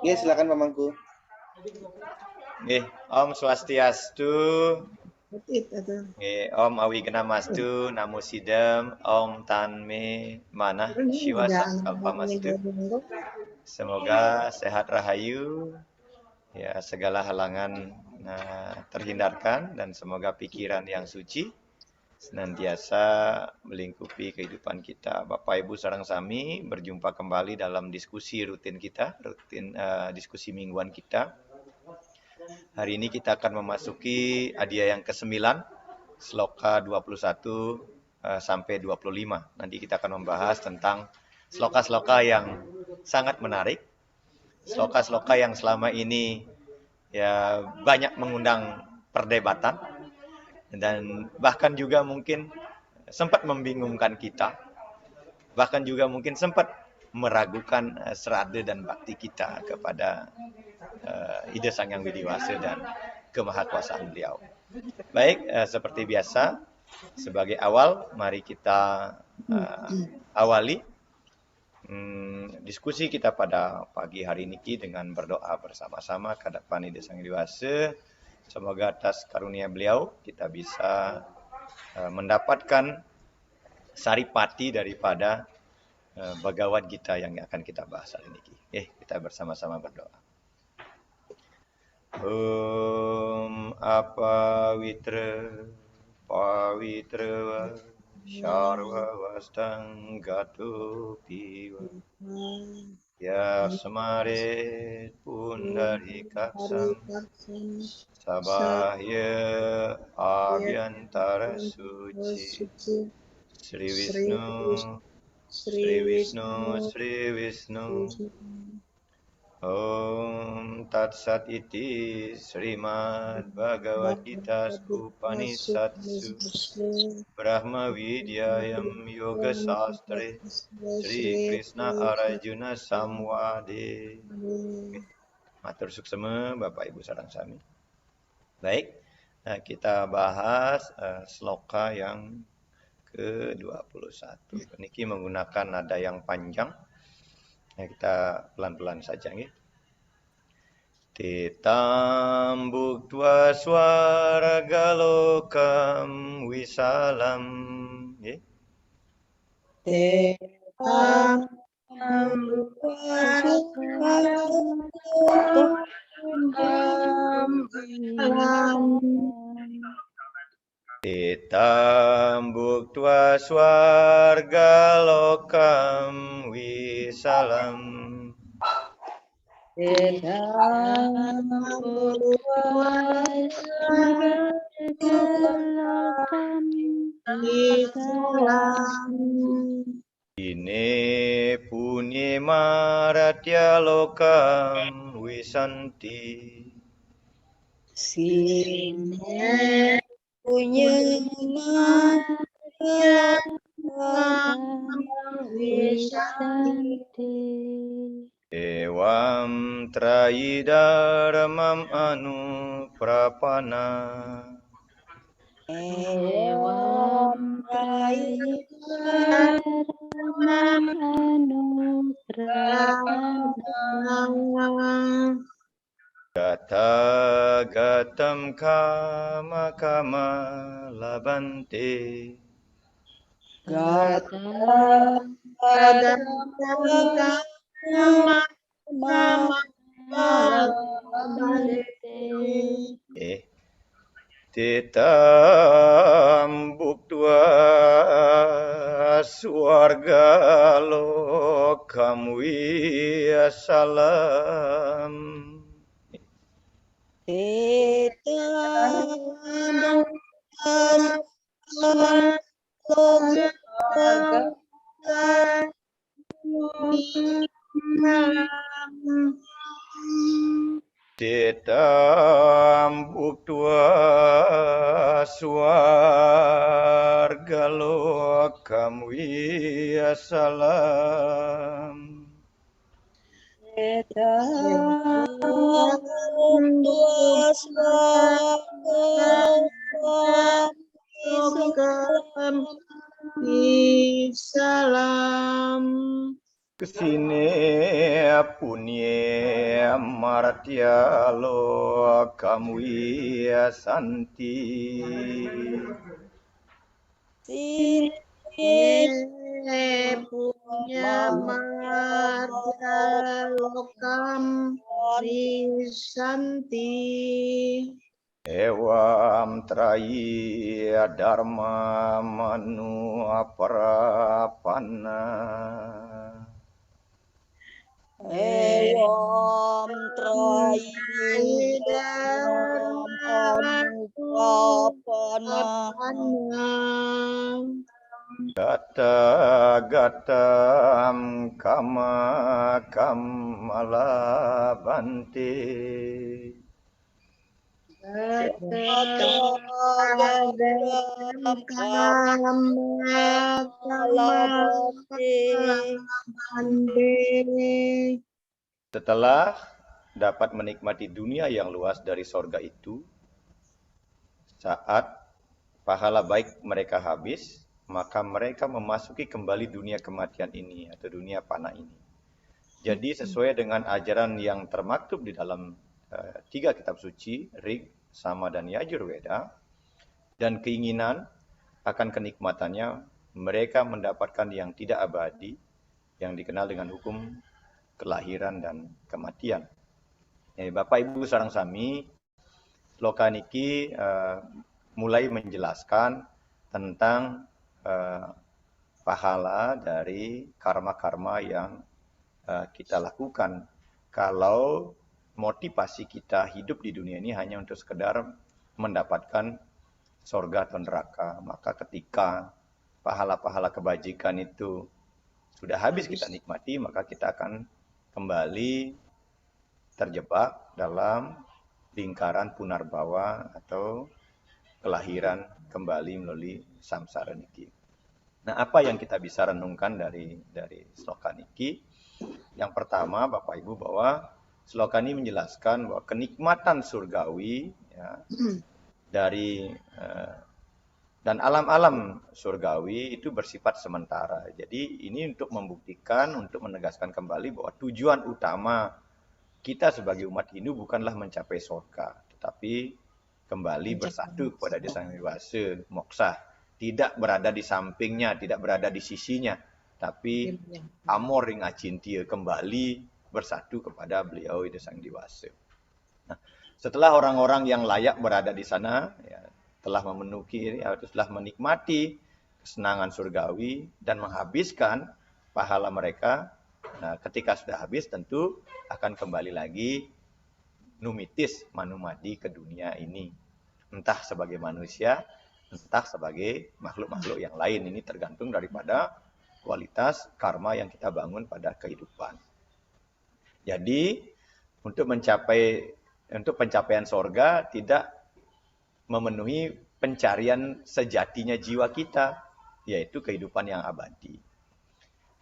Oke, silakan Pamangku. Nggih, Om Swastiastu. Nggih, Om Awigana-mastu, Namo Sidam, Om Tanme Manah Shiwa Sankhalpamastu. Semoga sehat rahayu, ya segala halangan terhindarkan dan semoga pikiran yang suci senantiasa melingkupi kehidupan kita. Bapak Ibu sareng sami berjumpa kembali dalam diskusi rutin kita, diskusi mingguan kita. Hari ini kita akan memasuki adya yang ke-9, sloka 21 sampai 25. Nanti kita akan membahas tentang sloka-sloka yang sangat menarik. Sloka-sloka yang selama ini ya banyak mengundang perdebatan dan bahkan juga mungkin sempat membingungkan kita. Bahkan juga mungkin sempat meragukan serada dan bakti kita kepada Ida Sang Yang Widi Wasa dan kemahakuasaan beliau. Baik, seperti biasa, sebagai awal, mari kita awali diskusi kita pada pagi hari ini dengan berdoa bersama-sama ke hadapan Ida Sang Widi Wasa. Semoga atas karunia beliau kita bisa mendapatkan saripati daripada Bhagavad Gita yang akan kita bahas hari ini. Kita bersama-sama berdoa. Om apavitra pavitra Sharva Vastang Gato Piva Yasmare Pundarikaksam Sabahya Abhyantara Suci Sri Vishnu Sri Vishnu Sri Vishnu Om Tat Sat Iti Srimad Bhagavad Gita Upanishadsu Brahma Vidyayam Yoga Sastre Sri Krishna Arjuna Samwade. Matur suksema Bapak Ibu sareng sami. Baik, kita bahas sloka yang ke-21. Niki menggunakan nada yang panjang. Kita pelan-pelan saja nggih. Titam bhuktva swargalokam wisalam. Nggih. Titam bhuktva swargalokam wisalam. Titam bhuktva swargalokam wisalam. Titam bhuktva swargalokam wisalam. Ine punye maratya lokam wisanti. Sine punya maratya lokam wisanti. Evam trayidaramam anuprapana. Evam trayidaramam anuprapana. Gata gatam kama kama labante. Gata gatam kama kama labante. Titam bhuktva swargalokam wisalam. Titam bhuktva swargalokam wisalam. Titam bhuktva swargalokam wisalam. Titam bhuktva swargalokam wisalam. Kesine punye martya lokam wiyasanti. Punya Marja lokam wisanti. Ewam trayi dharma manu aparapana. Ewam trayi anupapana Gata gatam kama kamalabante. Gadam kamalabate. Setelah dapat menikmati dunia yang luas dari sorga itu, saat pahala baik mereka habis, maka mereka memasuki kembali dunia kematian ini atau dunia fana ini. Jadi sesuai dengan ajaran yang termaktub di dalam 3 kitab suci, Rig, Sama, dan Yajurveda, dan keinginan akan kenikmatannya, mereka mendapatkan yang tidak abadi, yang dikenal dengan hukum kelahiran dan kematian. Jadi Bapak Ibu sareng sami, sloka niki mulai menjelaskan tentang pahala dari karma-karma yang kita lakukan. Kalau motivasi kita hidup di dunia ini hanya untuk sekedar mendapatkan sorga atau neraka, maka ketika pahala-pahala kebajikan itu sudah habis kita nikmati, maka kita akan kembali terjebak dalam lingkaran punarbawa atau kelahiran kembali melalui samsara niki. Nah, apa yang kita bisa renungkan dari sloka niki? Yang pertama, Bapak Ibu, bahwa sloka ini menjelaskan bahwa kenikmatan surgawi ya, dari dan alam-alam surgawi itu bersifat sementara. Jadi ini untuk membuktikan, untuk menegaskan kembali bahwa tujuan utama kita sebagai umat Hindu bukanlah mencapai surga, tetapi kembali bersatu kepada Desa Sang Hyang Moksa. Tidak berada di sampingnya, tidak berada di sisinya, tapi amor ring acintia, kembali bersatu kepada beliau Desa Sang Hyang. Nah, setelah orang-orang yang layak berada di sana, ya, telah memenuhi, telah menikmati kesenangan surgawi dan menghabiskan pahala mereka. Nah, ketika sudah habis tentu akan kembali lagi numitis manumadi ke dunia ini. Entah sebagai manusia, entah sebagai makhluk-makhluk yang lain. Ini tergantung daripada kualitas karma yang kita bangun pada kehidupan. Jadi, untuk pencapaian sorga tidak memenuhi pencarian sejatinya jiwa kita, yaitu kehidupan yang abadi.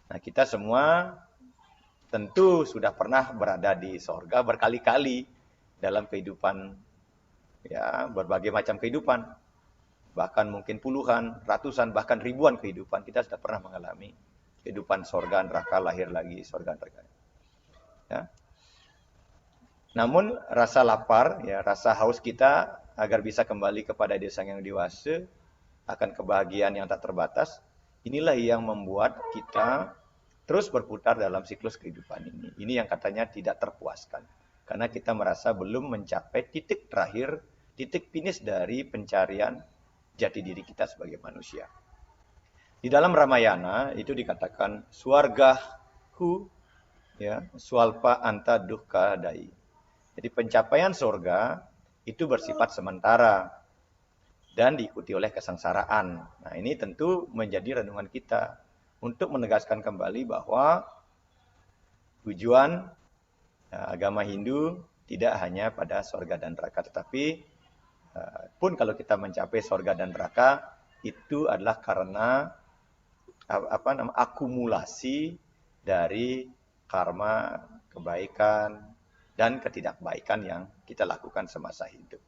Nah, kita semua tentu sudah pernah berada di sorga berkali-kali dalam kehidupan, ya, berbagai macam kehidupan. Bahkan mungkin puluhan, ratusan, bahkan ribuan kehidupan kita sudah pernah mengalami kehidupan sorga, neraka, lahir lagi, sorga, neraka. Ya. Namun rasa lapar, ya, rasa haus kita agar bisa kembali kepada Desa Sang Hyang Dewasa, akan kebahagiaan yang tak terbatas, inilah yang membuat kita terus berputar dalam siklus kehidupan ini. Ini yang katanya tidak terpuaskan. Karena kita merasa belum mencapai titik terakhir, titik finish dari pencarian jati diri kita sebagai manusia. Di dalam Ramayana itu dikatakan swargahu, ya, swalpa anta dukkha dai. Jadi pencapaian surga itu bersifat sementara dan diikuti oleh kesengsaraan. Nah, ini tentu menjadi renungan kita untuk menegaskan kembali bahwa tujuan agama Hindu tidak hanya pada surga dan neraka, tetapi pun kalau kita mencapai surga dan neraka itu adalah karena akumulasi dari karma kebaikan dan ketidakbaikan yang kita lakukan semasa hidup.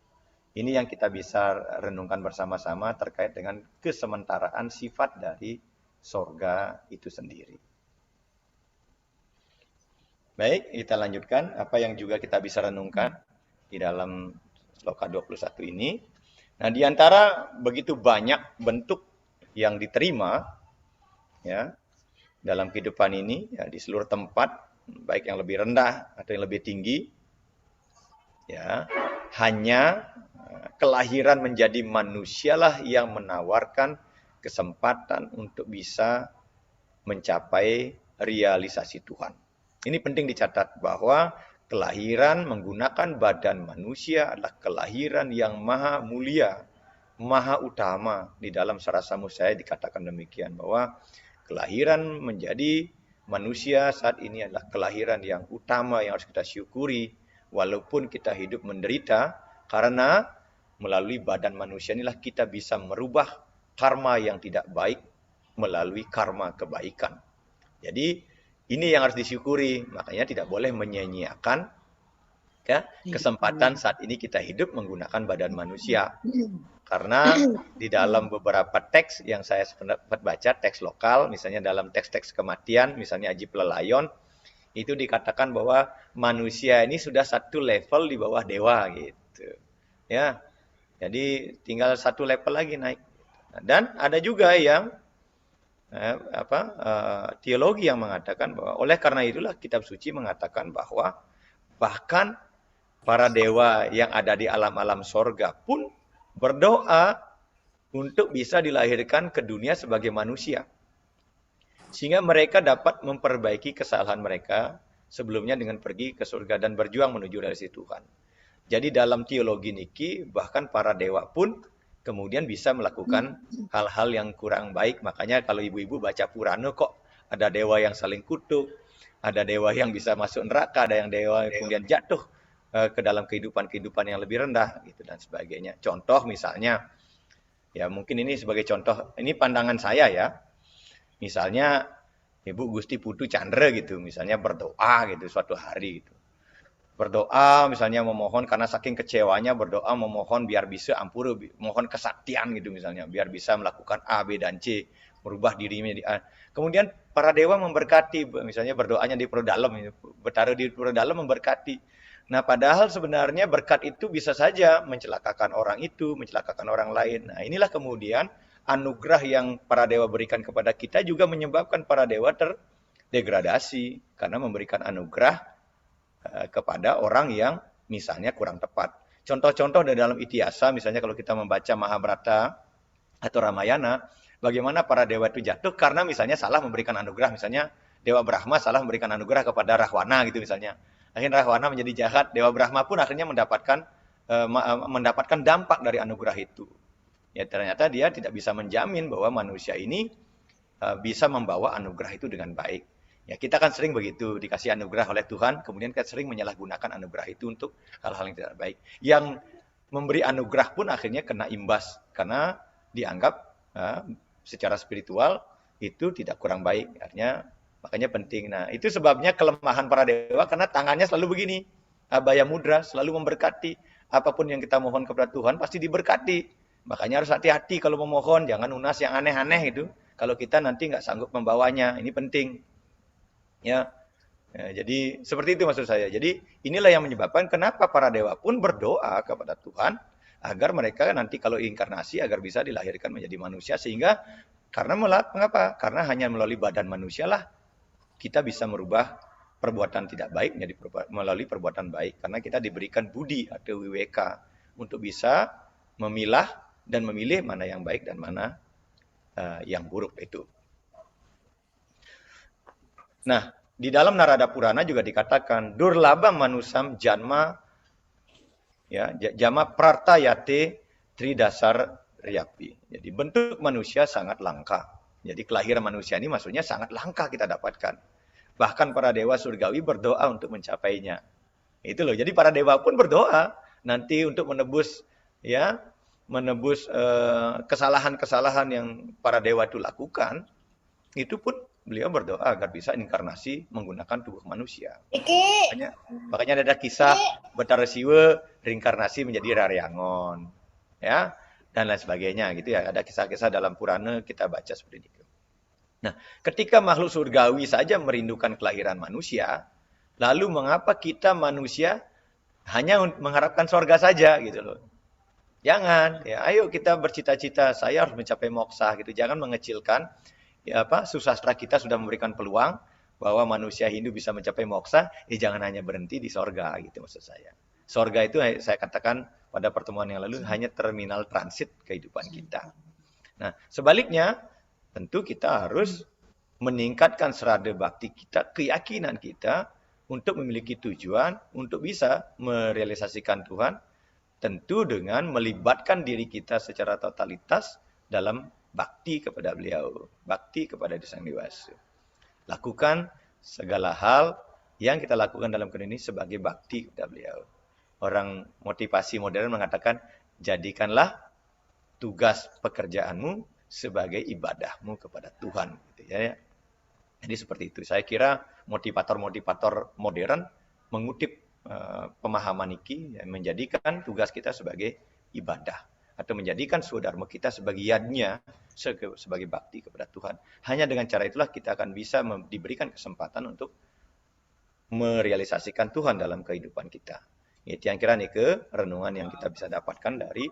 Ini yang kita bisa renungkan bersama-sama terkait dengan kesementaraan sifat dari surga itu sendiri. Baik, kita lanjutkan apa yang juga kita bisa renungkan di dalam sloka 21 ini. Nah, di antara begitu banyak bentuk yang diterima ya dalam kehidupan ini ya di seluruh tempat, baik yang lebih rendah atau yang lebih tinggi, ya hanya kelahiran menjadi manusialah yang menawarkan kesempatan untuk bisa mencapai realisasi Tuhan. Ini penting dicatat bahwa kelahiran menggunakan badan manusia adalah kelahiran yang maha mulia, maha utama. Di dalam Sarasa Musaya dikatakan demikian bahwa kelahiran menjadi manusia saat ini adalah kelahiran yang utama yang harus kita syukuri walaupun kita hidup menderita, karena melalui badan manusia inilah kita bisa merubah karma yang tidak baik melalui karma kebaikan. Jadi ini yang harus disyukuri, makanya tidak boleh menyia-nyiakan ya, kesempatan saat ini kita hidup menggunakan badan manusia. Karena di dalam beberapa teks yang saya sempat baca, teks lokal, misalnya dalam teks-teks kematian, misalnya Aji Pelelayon, itu dikatakan bahwa manusia ini sudah satu level di bawah dewa gitu. Ya. Jadi tinggal satu level lagi naik. Dan ada juga yang teologi yang mengatakan bahwa oleh karena itulah kitab suci mengatakan bahwa bahkan para dewa yang ada di alam-alam sorga pun berdoa untuk bisa dilahirkan ke dunia sebagai manusia. Sehingga mereka dapat memperbaiki kesalahan mereka sebelumnya dengan pergi ke surga dan berjuang menuju realisasi Tuhan. Jadi dalam teologi niki bahkan para dewa pun kemudian bisa melakukan hal-hal yang kurang baik. Makanya kalau ibu-ibu baca Purana kok ada dewa yang saling kutuk, ada dewa yang bisa masuk neraka, ada yang dewa yang kemudian jatuh ke dalam kehidupan-kehidupan yang lebih rendah gitu dan sebagainya. Contoh misalnya, ya mungkin ini sebagai contoh, ini pandangan saya ya. Misalnya Ibu Gusti Putu Chandra gitu, misalnya berdoa gitu suatu hari gitu. Berdoa misalnya memohon karena saking kecewanya berdoa memohon biar bisa ampura, mohon kesaktian gitu misalnya, biar bisa melakukan A, B, dan C, merubah dirinya di A. Kemudian para dewa memberkati, misalnya berdoanya di pura dalam, bertaruh di pura dalam memberkati. Nah padahal sebenarnya berkat itu bisa saja mencelakakan orang itu, mencelakakan orang lain. Nah inilah kemudian anugerah yang para dewa berikan kepada kita juga menyebabkan para dewa terdegradasi karena memberikan anugerah kepada orang yang misalnya kurang tepat. Contoh-contoh dari dalam Itiasa, misalnya kalau kita membaca Mahabharata atau Ramayana, bagaimana para dewa itu jatuh karena misalnya salah memberikan anugerah, misalnya Dewa Brahma salah memberikan anugerah kepada Rahwana gitu misalnya. Akhirnya Rahwana menjadi jahat, Dewa Brahma pun akhirnya mendapatkan dampak dari anugerah itu. Ya ternyata dia tidak bisa menjamin bahwa manusia ini bisa membawa anugerah itu dengan baik. Ya kita kan sering begitu, dikasih anugerah oleh Tuhan, kemudian kita sering menyalahgunakan anugerah itu untuk hal-hal yang tidak baik. Yang memberi anugerah pun akhirnya kena imbas karena dianggap secara spiritual itu tidak kurang baik. Artinya makanya penting. Nah itu sebabnya kelemahan para dewa karena tangannya selalu begini, abaya mudra, selalu memberkati. Apapun yang kita mohon kepada Tuhan pasti diberkati. Makanya harus hati-hati kalau memohon, jangan unas yang aneh-aneh itu. Kalau kita nanti nggak sanggup membawanya, ini penting. Ya, jadi seperti itu maksud saya. Jadi inilah yang menyebabkan kenapa para dewa pun berdoa kepada Tuhan agar mereka nanti kalau inkarnasi agar bisa dilahirkan menjadi manusia, sehingga karena mengapa? Karena hanya melalui badan manusia lah kita bisa merubah perbuatan tidak baik menjadi melalui perbuatan baik, karena kita diberikan budi atau wiweka untuk bisa memilah dan memilih mana yang baik dan mana yang buruk itu. Nah, di dalam Narada Purana juga dikatakan durlabha manusam janma ya jama prartayate tridasar riyapi. Jadi bentuk manusia sangat langka. Jadi kelahiran manusia ini maksudnya sangat langka kita dapatkan. Bahkan para dewa surgawi berdoa untuk mencapainya. Itu loh. Jadi para dewa pun berdoa nanti untuk menebus kesalahan-kesalahan yang para dewa itu lakukan. Itu pun beliau berdoa agar bisa inkarnasi menggunakan tubuh manusia. Makanya ada kisah Betara Siwa reinkarnasi menjadi Raryangon, ya, dan lain sebagainya gitu ya. Ada kisah-kisah dalam Purana kita baca seperti itu. Nah, ketika makhluk surgawi saja merindukan kelahiran manusia, Lalu mengapa kita manusia hanya mengharapkan surga saja gitu loh. Jangan, ya ayo kita bercita-cita saya harus mencapai moksa gitu. Jangan mengecilkan ya susastra kita sudah memberikan peluang bahwa manusia Hindu bisa mencapai moksa, jangan hanya berhenti di sorga gitu maksud saya. Sorga itu saya katakan pada pertemuan yang lalu hanya terminal transit kehidupan kita. Nah, sebaliknya tentu kita harus meningkatkan serada bakti kita, keyakinan kita untuk memiliki tujuan, untuk bisa merealisasikan Tuhan, tentu dengan melibatkan diri kita secara totalitas dalam bakti kepada beliau, bakti kepada Sang Hyang Widi. Lakukan segala hal yang kita lakukan dalam kehidupan ini sebagai bakti kepada beliau. Orang motivasi modern mengatakan, jadikanlah tugas pekerjaanmu sebagai ibadahmu kepada Tuhan. Gitu ya. Jadi seperti itu. Saya kira motivator-motivator modern mengutip pemahaman Niki, menjadikan tugas kita sebagai ibadah. Atau menjadikan saudara kita sebagai yadnya, sebagai bakti kepada Tuhan. Hanya dengan cara itulah kita akan bisa diberikan kesempatan untuk merealisasikan Tuhan dalam kehidupan kita. Itu yang kira nih ke renungan yang kita bisa dapatkan dari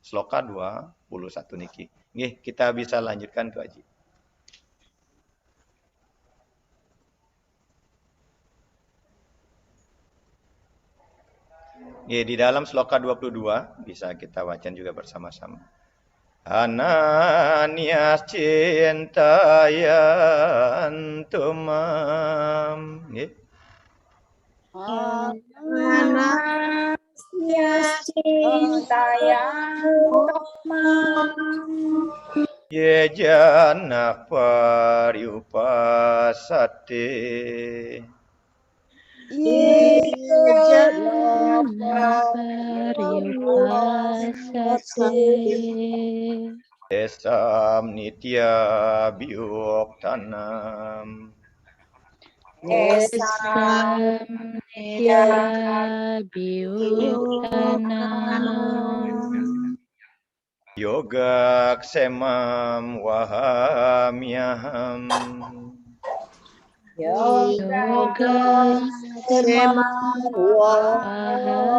Sloka 21 niki. Nggih, kita bisa lanjutkan Tu Haji. Ya, di dalam Sloka 22 bisa kita wacan juga bersama-sama. Ananias cintayantumam. Nggih. Ananias cintayantumam. Ye jana paryupasate. Ye jana paryupasate. Desam nitya biyoktanam. Desam nitya biyuktanam. Yoga ksemam wahamyaham. Yoga ksemam wahamyaham.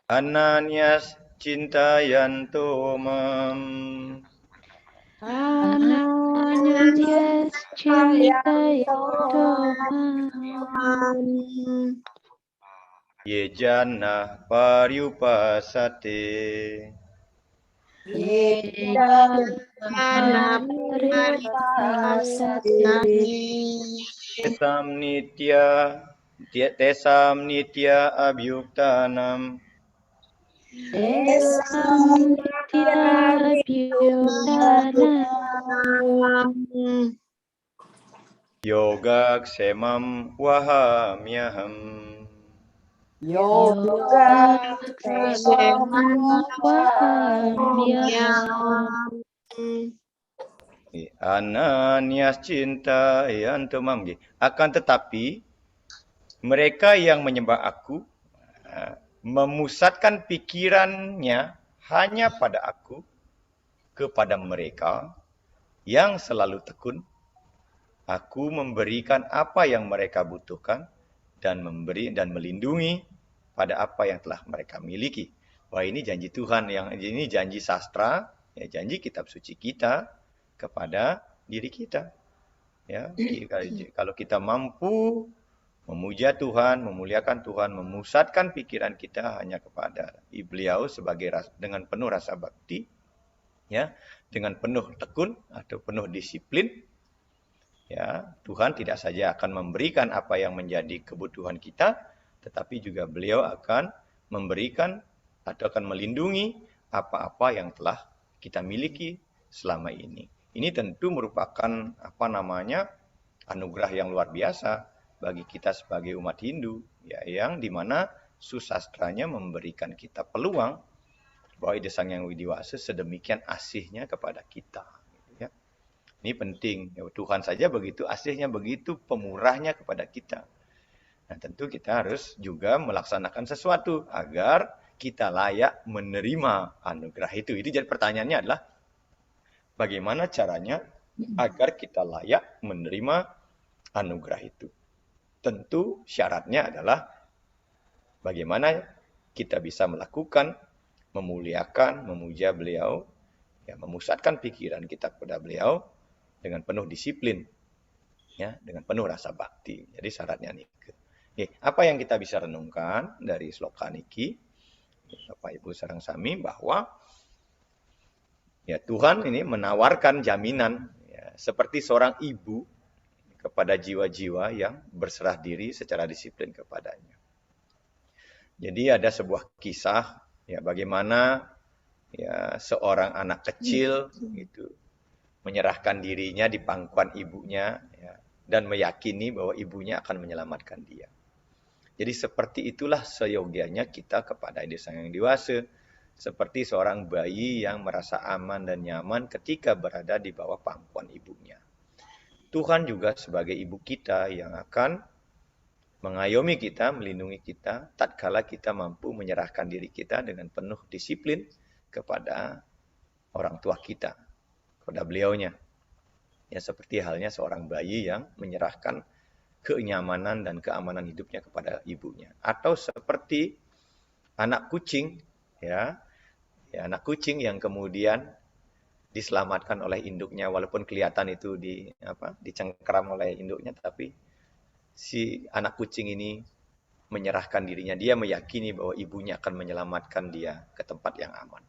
Ananias cintayantumam. Ananias cintayantumam. Ye jana paryupasate. Ye jana paryupasate. Tesam nitya abhyuktanam. Desam nitya biyuktanam. Yoga ksemam wahamyaham. Yoga ksemam wahamyaham. Ananias cintayantumam. Akan tetapi mereka yang menyembah aku memusatkan pikirannya hanya pada aku, kepada mereka yang selalu tekun. Aku memberikan apa yang mereka butuhkan dan memberi dan melindungi pada apa yang telah mereka miliki. Wah, ini janji Tuhan, yang ini janji sastra, ya janji kitab suci kita kepada diri kita. Ya, kalau kita mampu memuja Tuhan, memuliakan Tuhan, memusatkan pikiran kita hanya kepada beliau sebagai dengan penuh rasa bakti, ya, dengan penuh tekun atau penuh disiplin, ya, Tuhan tidak saja akan memberikan apa yang menjadi kebutuhan kita, tetapi juga beliau akan memberikan atau akan melindungi apa-apa yang telah kita miliki selama ini. Ini tentu merupakan anugerah yang luar biasa bagi kita sebagai umat Hindu, ya, yang dimana susastranya memberikan kita peluang bahwa Ida Sang Hyang Widi Wasa sedemikian asihnya kepada kita. Ya. Ini penting. Ya, Tuhan saja begitu asihnya, begitu pemurahnya kepada kita. Nah, tentu kita harus juga melaksanakan sesuatu agar kita layak menerima anugerah itu. Itu jadi pertanyaannya adalah bagaimana caranya agar kita layak menerima anugerah itu. Tentu syaratnya adalah bagaimana kita bisa melakukan, memuliakan, memuja beliau, ya, memusatkan pikiran kita kepada beliau dengan penuh disiplin, ya, dengan penuh rasa bakti. Jadi syaratnya nih. Oke, apa yang kita bisa renungkan dari sloka niki, Bapak Ibu sareng sami, bahwa ya Tuhan ini menawarkan jaminan, ya, seperti seorang ibu kepada jiwa-jiwa yang berserah diri secara disiplin kepadanya. Jadi ada sebuah kisah, ya, bagaimana ya seorang anak kecil itu menyerahkan dirinya di pangkuan ibunya, ya, dan meyakini bahwa ibunya akan menyelamatkan dia. Jadi seperti itulah seyogianya kita kepada desa yang dewasa, seperti seorang bayi yang merasa aman dan nyaman ketika berada di bawah pangkuan ibunya. Tuhan juga sebagai ibu kita yang akan mengayomi kita, melindungi kita, tatkala kita mampu menyerahkan diri kita dengan penuh disiplin kepada orang tua kita, kepada beliaunya. Ya, seperti halnya seorang bayi yang menyerahkan kenyamanan dan keamanan hidupnya kepada ibunya. Atau seperti anak kucing, ya anak kucing yang kemudian diselamatkan oleh induknya, walaupun kelihatan itu dicengkeram oleh induknya, tapi si anak kucing ini menyerahkan dirinya, dia meyakini bahwa ibunya akan menyelamatkan dia ke tempat yang aman.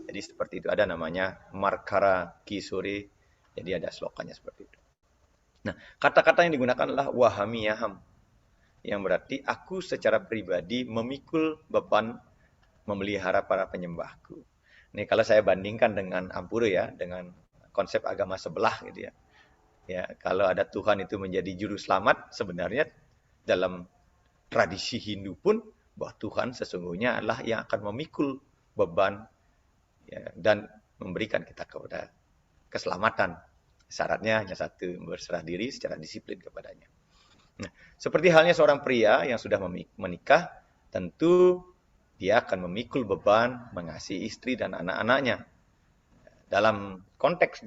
Jadi seperti itu, ada namanya Markara Kisuri, jadi ada slokanya seperti itu. Nah, kata-kata yang digunakan adalah wahamiyaham, yang berarti aku secara pribadi memikul beban memelihara para penyembahku. Nih kalau saya bandingkan dengan Ampuru, ya, dengan konsep agama sebelah gitu ya. Ya, kalau ada Tuhan itu menjadi juru selamat, sebenarnya dalam tradisi Hindu pun bahwa Tuhan sesungguhnya adalah yang akan memikul beban, ya, dan memberikan kita kepada keselamatan. Syaratnya hanya satu, berserah diri secara disiplin kepadanya. Nah, seperti halnya seorang pria yang sudah menikah, tentu dia akan memikul beban mengasihi istri dan anak-anaknya. Dalam konteks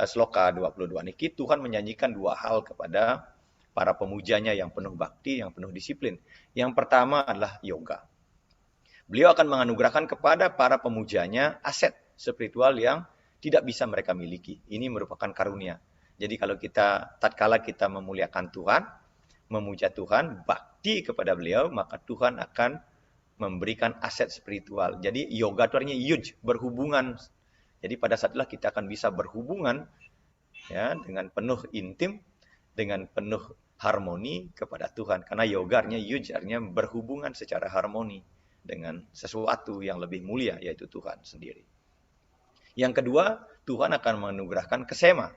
sloka 22 niki, Tuhan menyanyikan dua hal kepada para pemujanya yang penuh bakti, yang penuh disiplin. Yang pertama adalah yoga. Beliau akan menganugerahkan kepada para pemujanya aset spiritual yang tidak bisa mereka miliki. Ini merupakan karunia. Jadi kalau tatkala kita memuliakan Tuhan, memuja Tuhan, bakti kepada beliau, maka Tuhan akan memberikan aset spiritual. Jadi yoga itu artinya yuj, berhubungan. Jadi pada saat itulah kita akan bisa berhubungan, ya, dengan penuh intim, dengan penuh harmoni kepada Tuhan. Karena yoga artinya yuj, artinya berhubungan secara harmoni dengan sesuatu yang lebih mulia, yaitu Tuhan sendiri. Yang kedua, Tuhan akan menganugerahkan kesema,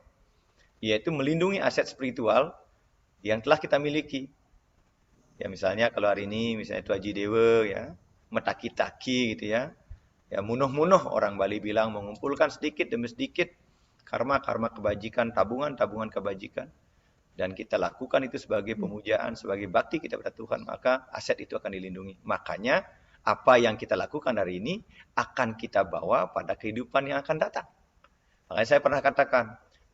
yaitu melindungi aset spiritual yang telah kita miliki. Ya misalnya kalau hari ini misalnya Tuaji Dewa, ya, metaki-taki gitu ya. Ya munuh-munuh orang Bali bilang, mengumpulkan sedikit demi sedikit karma-karma kebajikan, tabungan-tabungan kebajikan, dan kita lakukan itu sebagai pemujaan, sebagai bakti kita pada Tuhan, maka aset itu akan dilindungi. Makanya apa yang kita lakukan hari ini akan kita bawa pada kehidupan yang akan datang. Makanya saya pernah katakan,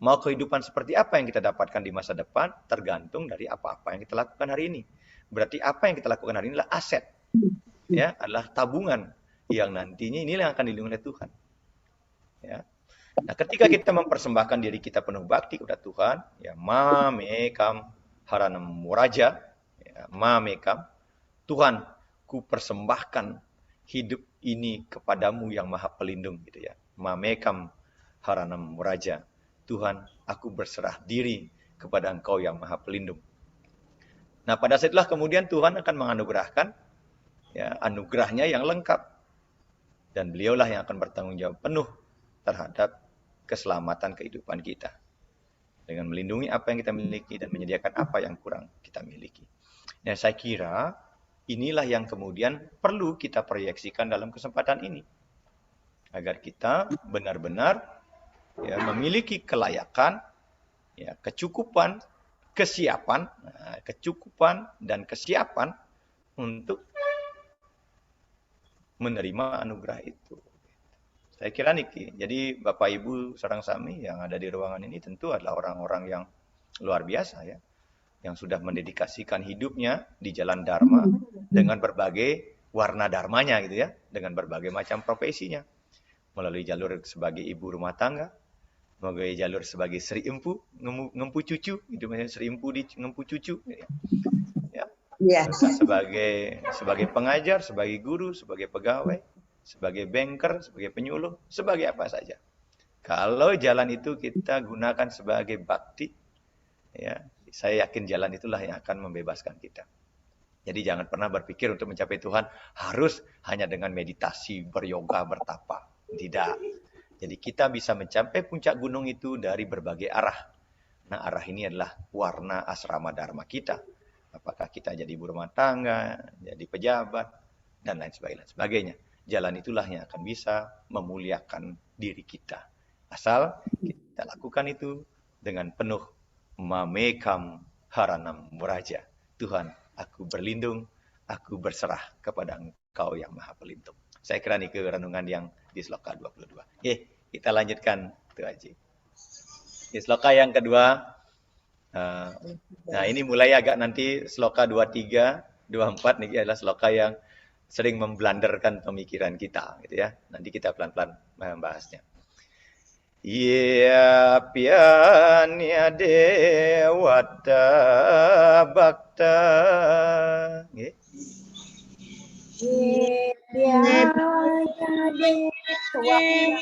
mau kehidupan seperti apa yang kita dapatkan di masa depan tergantung dari apa-apa yang kita lakukan hari ini. Berarti apa yang kita lakukan hari ini adalah aset, ya, adalah tabungan yang nantinya inilah yang akan dilindungi oleh Tuhan. Ya. Nah, ketika kita mempersembahkan diri kita penuh bakti kepada Tuhan, ya, ma mekam haranam muraja, ya, ma mekam, Tuhan, ku persembahkan hidup ini kepadamu yang maha pelindung, gitu ya. Ma mekam haranam muraja, Tuhan, aku berserah diri kepada Engkau yang maha pelindung. Nah, pada saat itulah kemudian Tuhan akan menganugerahkan, ya, anugerahnya yang lengkap. Dan beliaulah yang akan bertanggung jawab penuh terhadap keselamatan kehidupan kita. Dengan melindungi apa yang kita miliki dan menyediakan apa yang kurang kita miliki. Dan saya kira inilah yang kemudian perlu kita proyeksikan dalam kesempatan ini. Agar kita benar-benar, ya, memiliki kelayakan, ya, kecukupan, kecukupan dan kesiapan untuk menerima anugerah itu. Saya kira niki. Jadi Bapak Ibu sareng sami yang ada di ruangan ini tentu adalah orang-orang yang luar biasa ya, yang sudah mendedikasikan hidupnya di jalan Dharma dengan berbagai warna dharmanya gitu ya, dengan berbagai macam profesinya. Melalui jalur sebagai ibu rumah tangga, melalui jalur sebagai Sri Empu, ngempu cucu, itu maksudnya Sri Empu di ngempu cucu. Ya. Yes. Sebagai pengajar, sebagai guru, sebagai pegawai, sebagai banker, sebagai penyuluh, sebagai apa saja. Kalau jalan itu kita gunakan sebagai bakti, ya, saya yakin jalan itulah yang akan membebaskan kita. Jadi jangan pernah berpikir untuk mencapai Tuhan harus hanya dengan meditasi, beryoga, bertapa. Tidak. Jadi kita bisa mencapai puncak gunung itu dari berbagai arah. Nah, arah ini adalah warna asrama dharma kita. Apakah kita jadi ibu rumah tangga, jadi pejabat, dan lain sebagainya. Jalan itulah yang akan bisa memuliakan diri kita. Asal kita lakukan itu dengan penuh mamekam haranam muraja. Tuhan, aku berlindung, aku berserah kepada Engkau yang Maha Pelindung. Saya kira ini renungan yang di sloka 22. Kita lanjutkan Tuh Haji. Di sloka yang kedua, nah ini mulai agak nanti sloka 23, 24 nih adalah sloka yang sering memblanderkan pemikiran kita gitu ya. Nanti kita pelan-pelan membahasnya. Ya pianya dewata bakta. Nggih.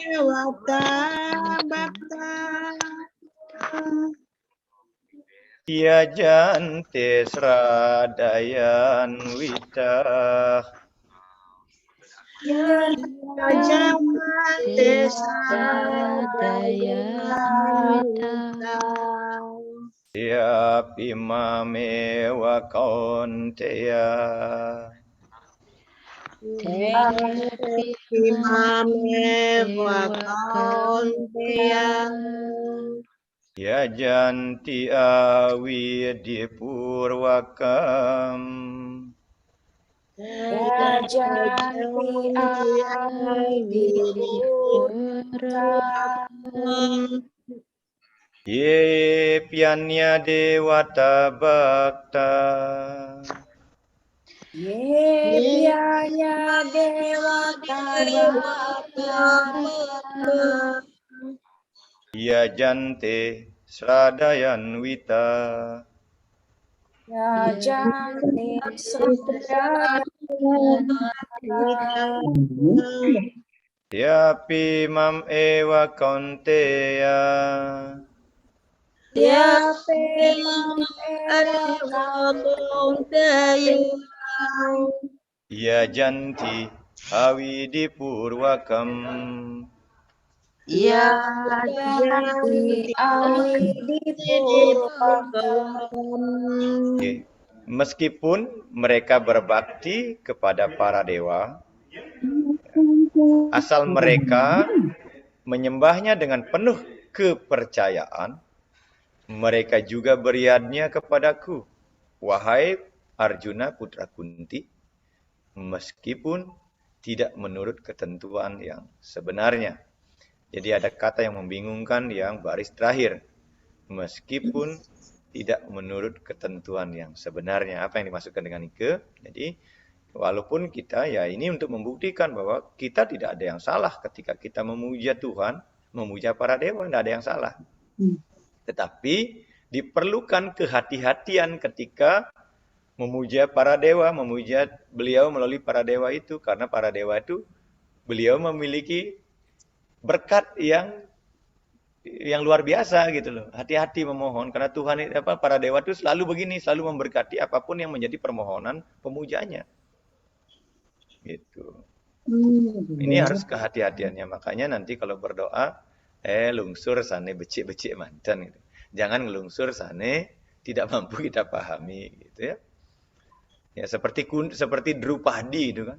Dewata bakta. Ya jante sradayan wita. Jante Ya pimame wa kaunteya. Ya janti awi di purwakam. Ya janti awi purwakam. Ye pianya dewata bakta. Ye pianya dewata bakta. Ya jante sradayan wita. Ya janti sradayan wita. Ya pimam ewa kaunteya. Ya pimam ewa kaunteya. Ya janti awi di purwakam. Ya janti awi di purwakam. Meskipun mereka berbakti kepada para dewa, asal mereka menyembahnya dengan penuh kepercayaan, mereka juga beriadnya kepadaku, wahai Arjuna putra Kunti, meskipun tidak menurut ketentuan yang sebenarnya. Jadi ada kata yang membingungkan yang baris terakhir. Meskipun tidak menurut ketentuan yang sebenarnya. Apa yang dimaksudkan dengan itu? Jadi walaupun kita ya ini untuk membuktikan bahwa kita tidak ada yang salah ketika kita memuja Tuhan, memuja para dewa, tidak ada yang salah. Tetapi diperlukan kehati-hatian ketika memuja para dewa, memuja beliau melalui para dewa itu. Karena para dewa itu beliau memiliki berkat yang luar biasa gitu loh. Hati-hati memohon karena Tuhan para dewa itu selalu begini, selalu memberkati apapun yang menjadi permohonan pemujanya. Gitu. Ini harus kehati-hatiannya. Makanya nanti kalau berdoa, lungsur sane becik-becik mantan gitu. Jangan ngelungsur sane tidak mampu kita pahami gitu ya. Ya seperti Drupadi itu kan.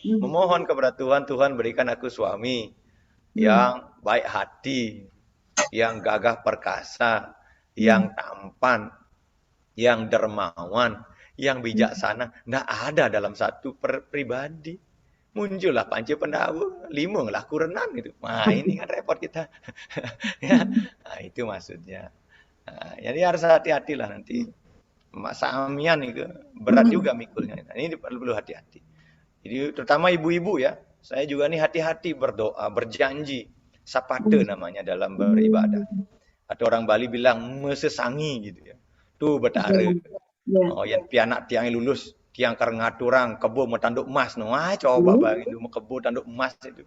Memohon kepada Tuhan, Tuhan berikan aku suami yang baik hati, yang gagah perkasa, yang tampan, yang dermawan, yang bijaksana. Nggak ada dalam satu pribadi. Muncullah panca pendawa, limung lah kurenan gitu. Nah, ini kan repot kita. Ya, nah, itu maksudnya. Nah, jadi harus hati-hatilah nanti. Samian itu berat juga mikulnya. Nah, ini perlu hati-hati. Jadi terutama ibu-ibu ya. Saya juga nih hati-hati berdoa, berjanji. Sapate namanya dalam beribadah. Atau orang Bali bilang mesesangi gitu ya. Tuh betare. Oh, yang pianak tiang lulus, tiang ngaturang kebo mau tanduk emas no. Wah, coba bayangin mau kebo tanduk emas itu.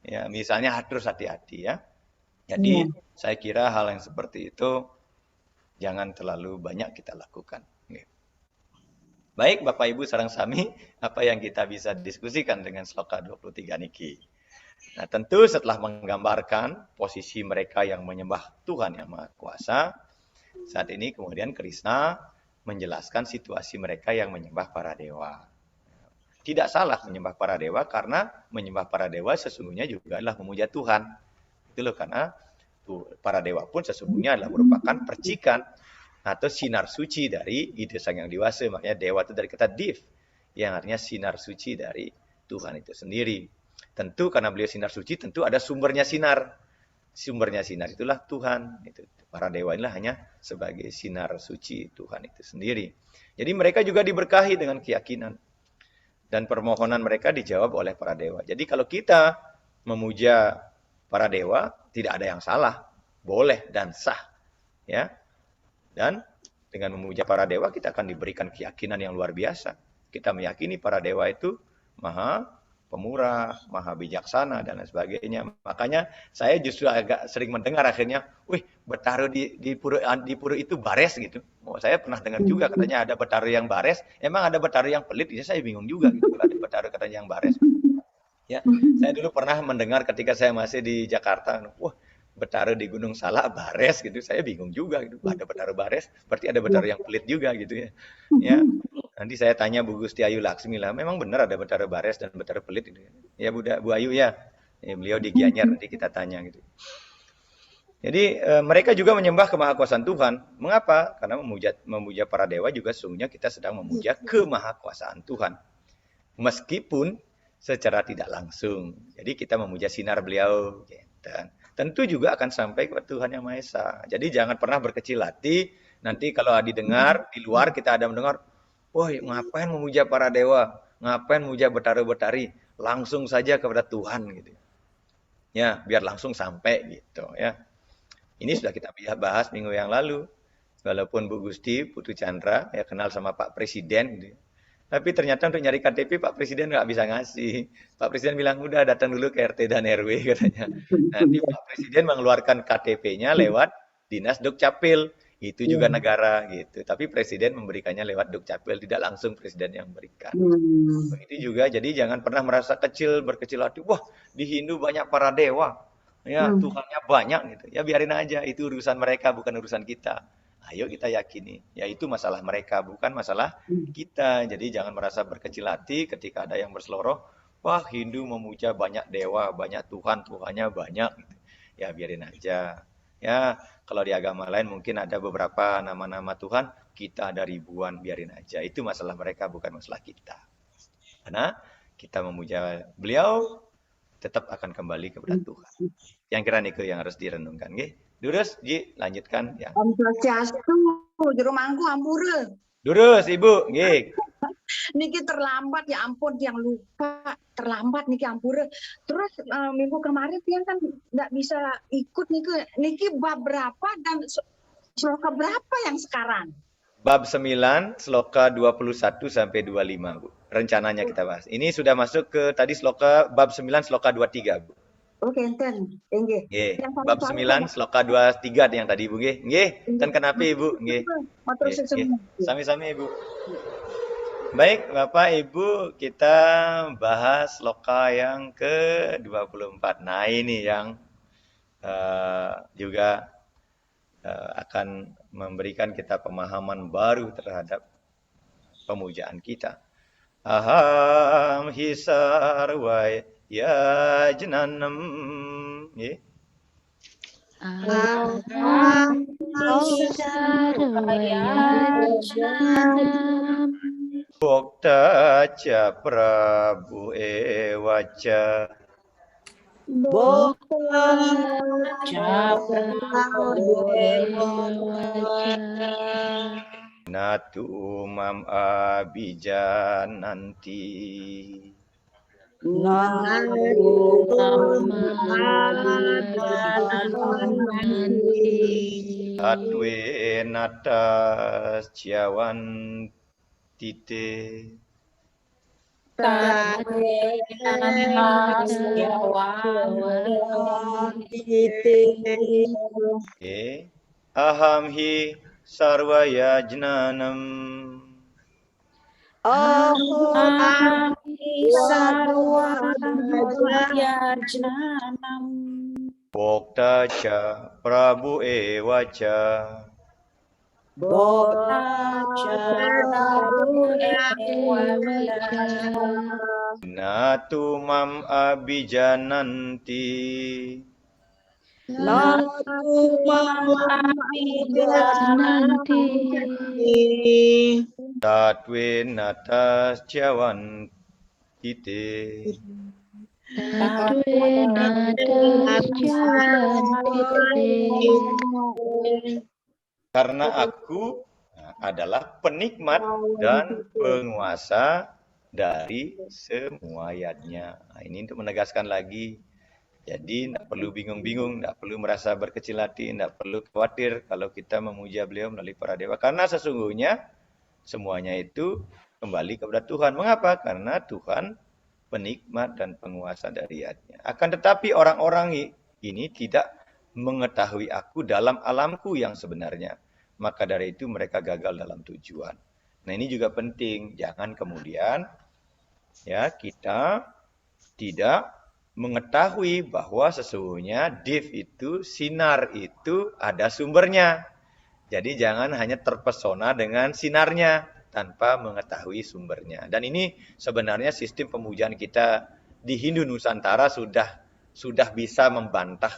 Ya, misalnya terus hati-hati ya. Jadi saya kira hal yang seperti itu jangan terlalu banyak kita lakukan. Baik Bapak Ibu sareng sami, apa yang kita bisa diskusikan dengan sloka 23 niki. Nah, tentu setelah menggambarkan posisi mereka yang menyembah Tuhan yang Maha Kuasa, saat ini kemudian Krishna menjelaskan situasi mereka yang menyembah para dewa. Tidak salah menyembah para dewa karena menyembah para dewa sesungguhnya juga adalah memuja Tuhan. Itu loh, karena para dewa pun sesungguhnya adalah merupakan percikan atau sinar suci dari ide Sang Yang Diwasa. Makanya dewa itu dari kata div, yang artinya sinar suci dari Tuhan itu sendiri. Tentu karena beliau sinar suci, tentu ada sumbernya sinar. Sumbernya sinar itulah Tuhan. Itu. Para dewa inilah hanya sebagai sinar suci Tuhan itu sendiri. Jadi mereka juga diberkahi dengan keyakinan. Dan permohonan mereka dijawab oleh para dewa. Jadi kalau kita memuja para dewa, tidak ada yang salah. Boleh dan sah. Ya. Dan dengan memuja para dewa, kita akan diberikan keyakinan yang luar biasa. Kita meyakini para dewa itu maha pemurah, maha bijaksana, dan lain sebagainya. Makanya saya justru agak sering mendengar akhirnya, wih, Betara di pura itu bares gitu. Oh, saya pernah dengar juga katanya ada Betara yang bares. Emang ada Betara yang pelit? Ya, saya bingung juga gitu kalau ada Betara katanya yang bares. Ya, saya dulu pernah mendengar ketika saya masih di Jakarta, wah, Betara di Gunung Salak bares gitu. Saya bingung juga gitu. Ada Betara bares, berarti ada Betara yang pelit juga gitu ya. Ya. Nanti saya tanya Bu Gusti Ayu Laksmi lah, memang benar ada Betara bares dan Betara pelit gitu. Ya Bu Ayu ya. Beliau di Gianyar, nanti kita tanya gitu. Jadi mereka juga menyembah kemahakuasaan Tuhan. Mengapa? Karena memuja para dewa juga sesungguhnya kita sedang memuja kemahakuasaan Tuhan. Meskipun secara tidak langsung. Jadi kita memuja sinar beliau. Dan tentu juga akan sampai kepada Tuhan Yang Maha Esa. Jadi jangan pernah berkecil hati. Nanti kalau didengar, di luar kita ada mendengar, wah, ngapain memuja para dewa? Ngapain memuja betara-betari? Langsung saja kepada Tuhan gitu. Ya, biar langsung sampai gitu ya. Ini sudah kita bahas minggu yang lalu. Walaupun Bu Gusti Putu Chandra ya kenal sama Pak Presiden gitu. Tapi ternyata untuk nyari KTP Pak Presiden nggak bisa ngasih. Pak Presiden bilang udah datang dulu ke RT dan RW katanya. Nanti Pak Presiden mengeluarkan KTP-nya lewat Dinas Dukcapil. Itu juga negara gitu. Tapi Presiden memberikannya lewat Dukcapil, tidak langsung Presiden yang memberikan. Begitu juga, jadi jangan pernah merasa kecil, berkecil hati. Wah, di Hindu banyak para dewa. Ya, Tuhannya banyak gitu. Ya biarin aja, itu urusan mereka, bukan urusan kita. Ayo kita yakini. Ya itu masalah mereka, bukan masalah kita. Jadi jangan merasa berkecil hati ketika ada yang berseloroh. Wah, Hindu memuja banyak dewa, banyak Tuhan, Tuhannya banyak. Gitu. Ya biarin aja. Ya, kalau di agama lain mungkin ada beberapa nama-nama Tuhan, kita ada ribuan, biarin aja. Itu masalah mereka, bukan masalah kita. Karena kita memuja beliau, tetap akan kembali kepada Tuhan. Yang kira niku yang harus direnungkan. Nggih. Durus, Ji, lanjutkan. Ya. Om Swastiastu, jero mangku ampura. Durus, Ibu, nggih. Niki terlambat, ya ampun, yang lupa. Terlambat niki ampura. Terus minggu kemarin dia kan nggak bisa ikut niki bab berapa dan sloka berapa yang sekarang? Bab 9, sloka 21 sampai 25, Bu. Rencananya kita bahas. Ini sudah masuk ke tadi sloka bab 9 sloka 23, Bu. Oke, enten. Nggih. Nggih. Bab 9 sloka 23 yang tadi, Bu, nggih. Nggih. Kan kenapa, Ibu? Nggih. Sami-sami, Ibu. Baik, Bapak Ibu, kita bahas sloka yang ke-24. Nah, ini yang juga akan memberikan kita pemahaman baru terhadap pemujaan kita. Aham hisarwai ya jenanam. Nggih. Aham hisarwaya janam Bokta cha Prabu ewacha. Bokta Natu mam abijananti. Atwe natas ciawan tite. Aham hi sarvaya jnanam. Bokta cha Prabu ewacha. Natu mam abijananti. Tatwe natas ciawan tite. Karena aku adalah penikmat dan penguasa dari semua yadnya. Nah, ini untuk menegaskan lagi. Jadi tidak perlu bingung-bingung, tidak perlu merasa berkecil hati, tidak perlu khawatir kalau kita memuja beliau melalui para dewa. Karena sesungguhnya semuanya itu kembali kepada Tuhan. Mengapa? Karena Tuhan penikmat dan penguasa dari yadnya. Akan tetapi orang-orang ini tidak mengetahui aku dalam alamku yang sebenarnya. Maka dari itu mereka gagal dalam tujuan. Nah ini juga penting. Jangan kemudian ya kita tidak mengetahui bahwa sesungguhnya div itu, sinar itu ada sumbernya. Jadi jangan hanya terpesona dengan sinarnya tanpa mengetahui sumbernya. Dan ini sebenarnya sistem pemujaan kita di Hindu Nusantara sudah bisa membantah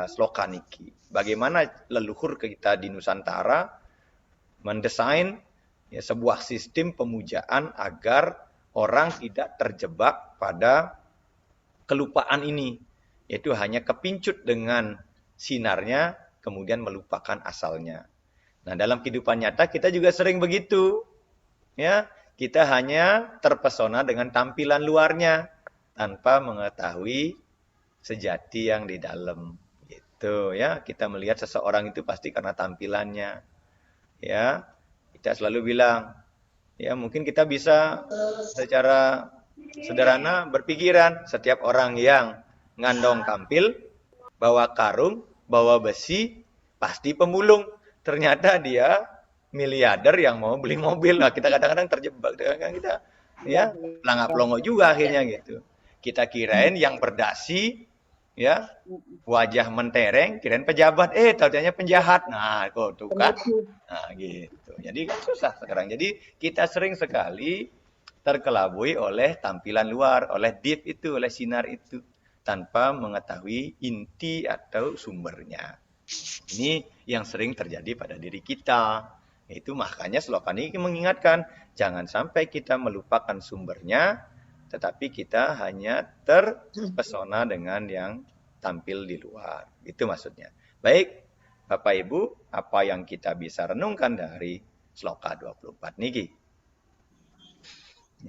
sloka niki. Bagaimana leluhur kita di Nusantara mendesain ya, sebuah sistem pemujaan agar orang tidak terjebak pada kelupaan ini, yaitu hanya kepincut dengan sinarnya, kemudian melupakan asalnya. Nah, dalam kehidupan nyata kita juga sering begitu. Ya, kita hanya terpesona dengan tampilan luarnya tanpa mengetahui sejati yang di dalam. Gitu ya. Kita melihat seseorang itu pasti karena tampilannya. Ya. Kita selalu bilang, ya mungkin kita bisa secara sederhana berpikiran setiap orang yang ngandong kampil, bawa karung, bawa besi, pasti pemulung. Ternyata dia miliarder yang mau beli mobil. Nah, kita kadang-kadang terjebak. Kita ya pelangap-pelongo juga akhirnya gitu. Kita kirain yang berdasi, ya wajah mentereng, kirain pejabat, tahu-tahunya penjahat. Nah, kok tuh kan. Nah, gitu. Jadi kan susah sekarang. Jadi kita sering sekali terkelabui oleh tampilan luar, oleh div itu, oleh sinar itu, tanpa mengetahui inti atau sumbernya. Ini yang sering terjadi pada diri kita. Itu makanya sloka ini mengingatkan, jangan sampai kita melupakan sumbernya, tetapi kita hanya terpesona dengan yang tampil di luar. Itu maksudnya. Baik, Bapak Ibu, apa yang kita bisa renungkan dari sloka 24 niki?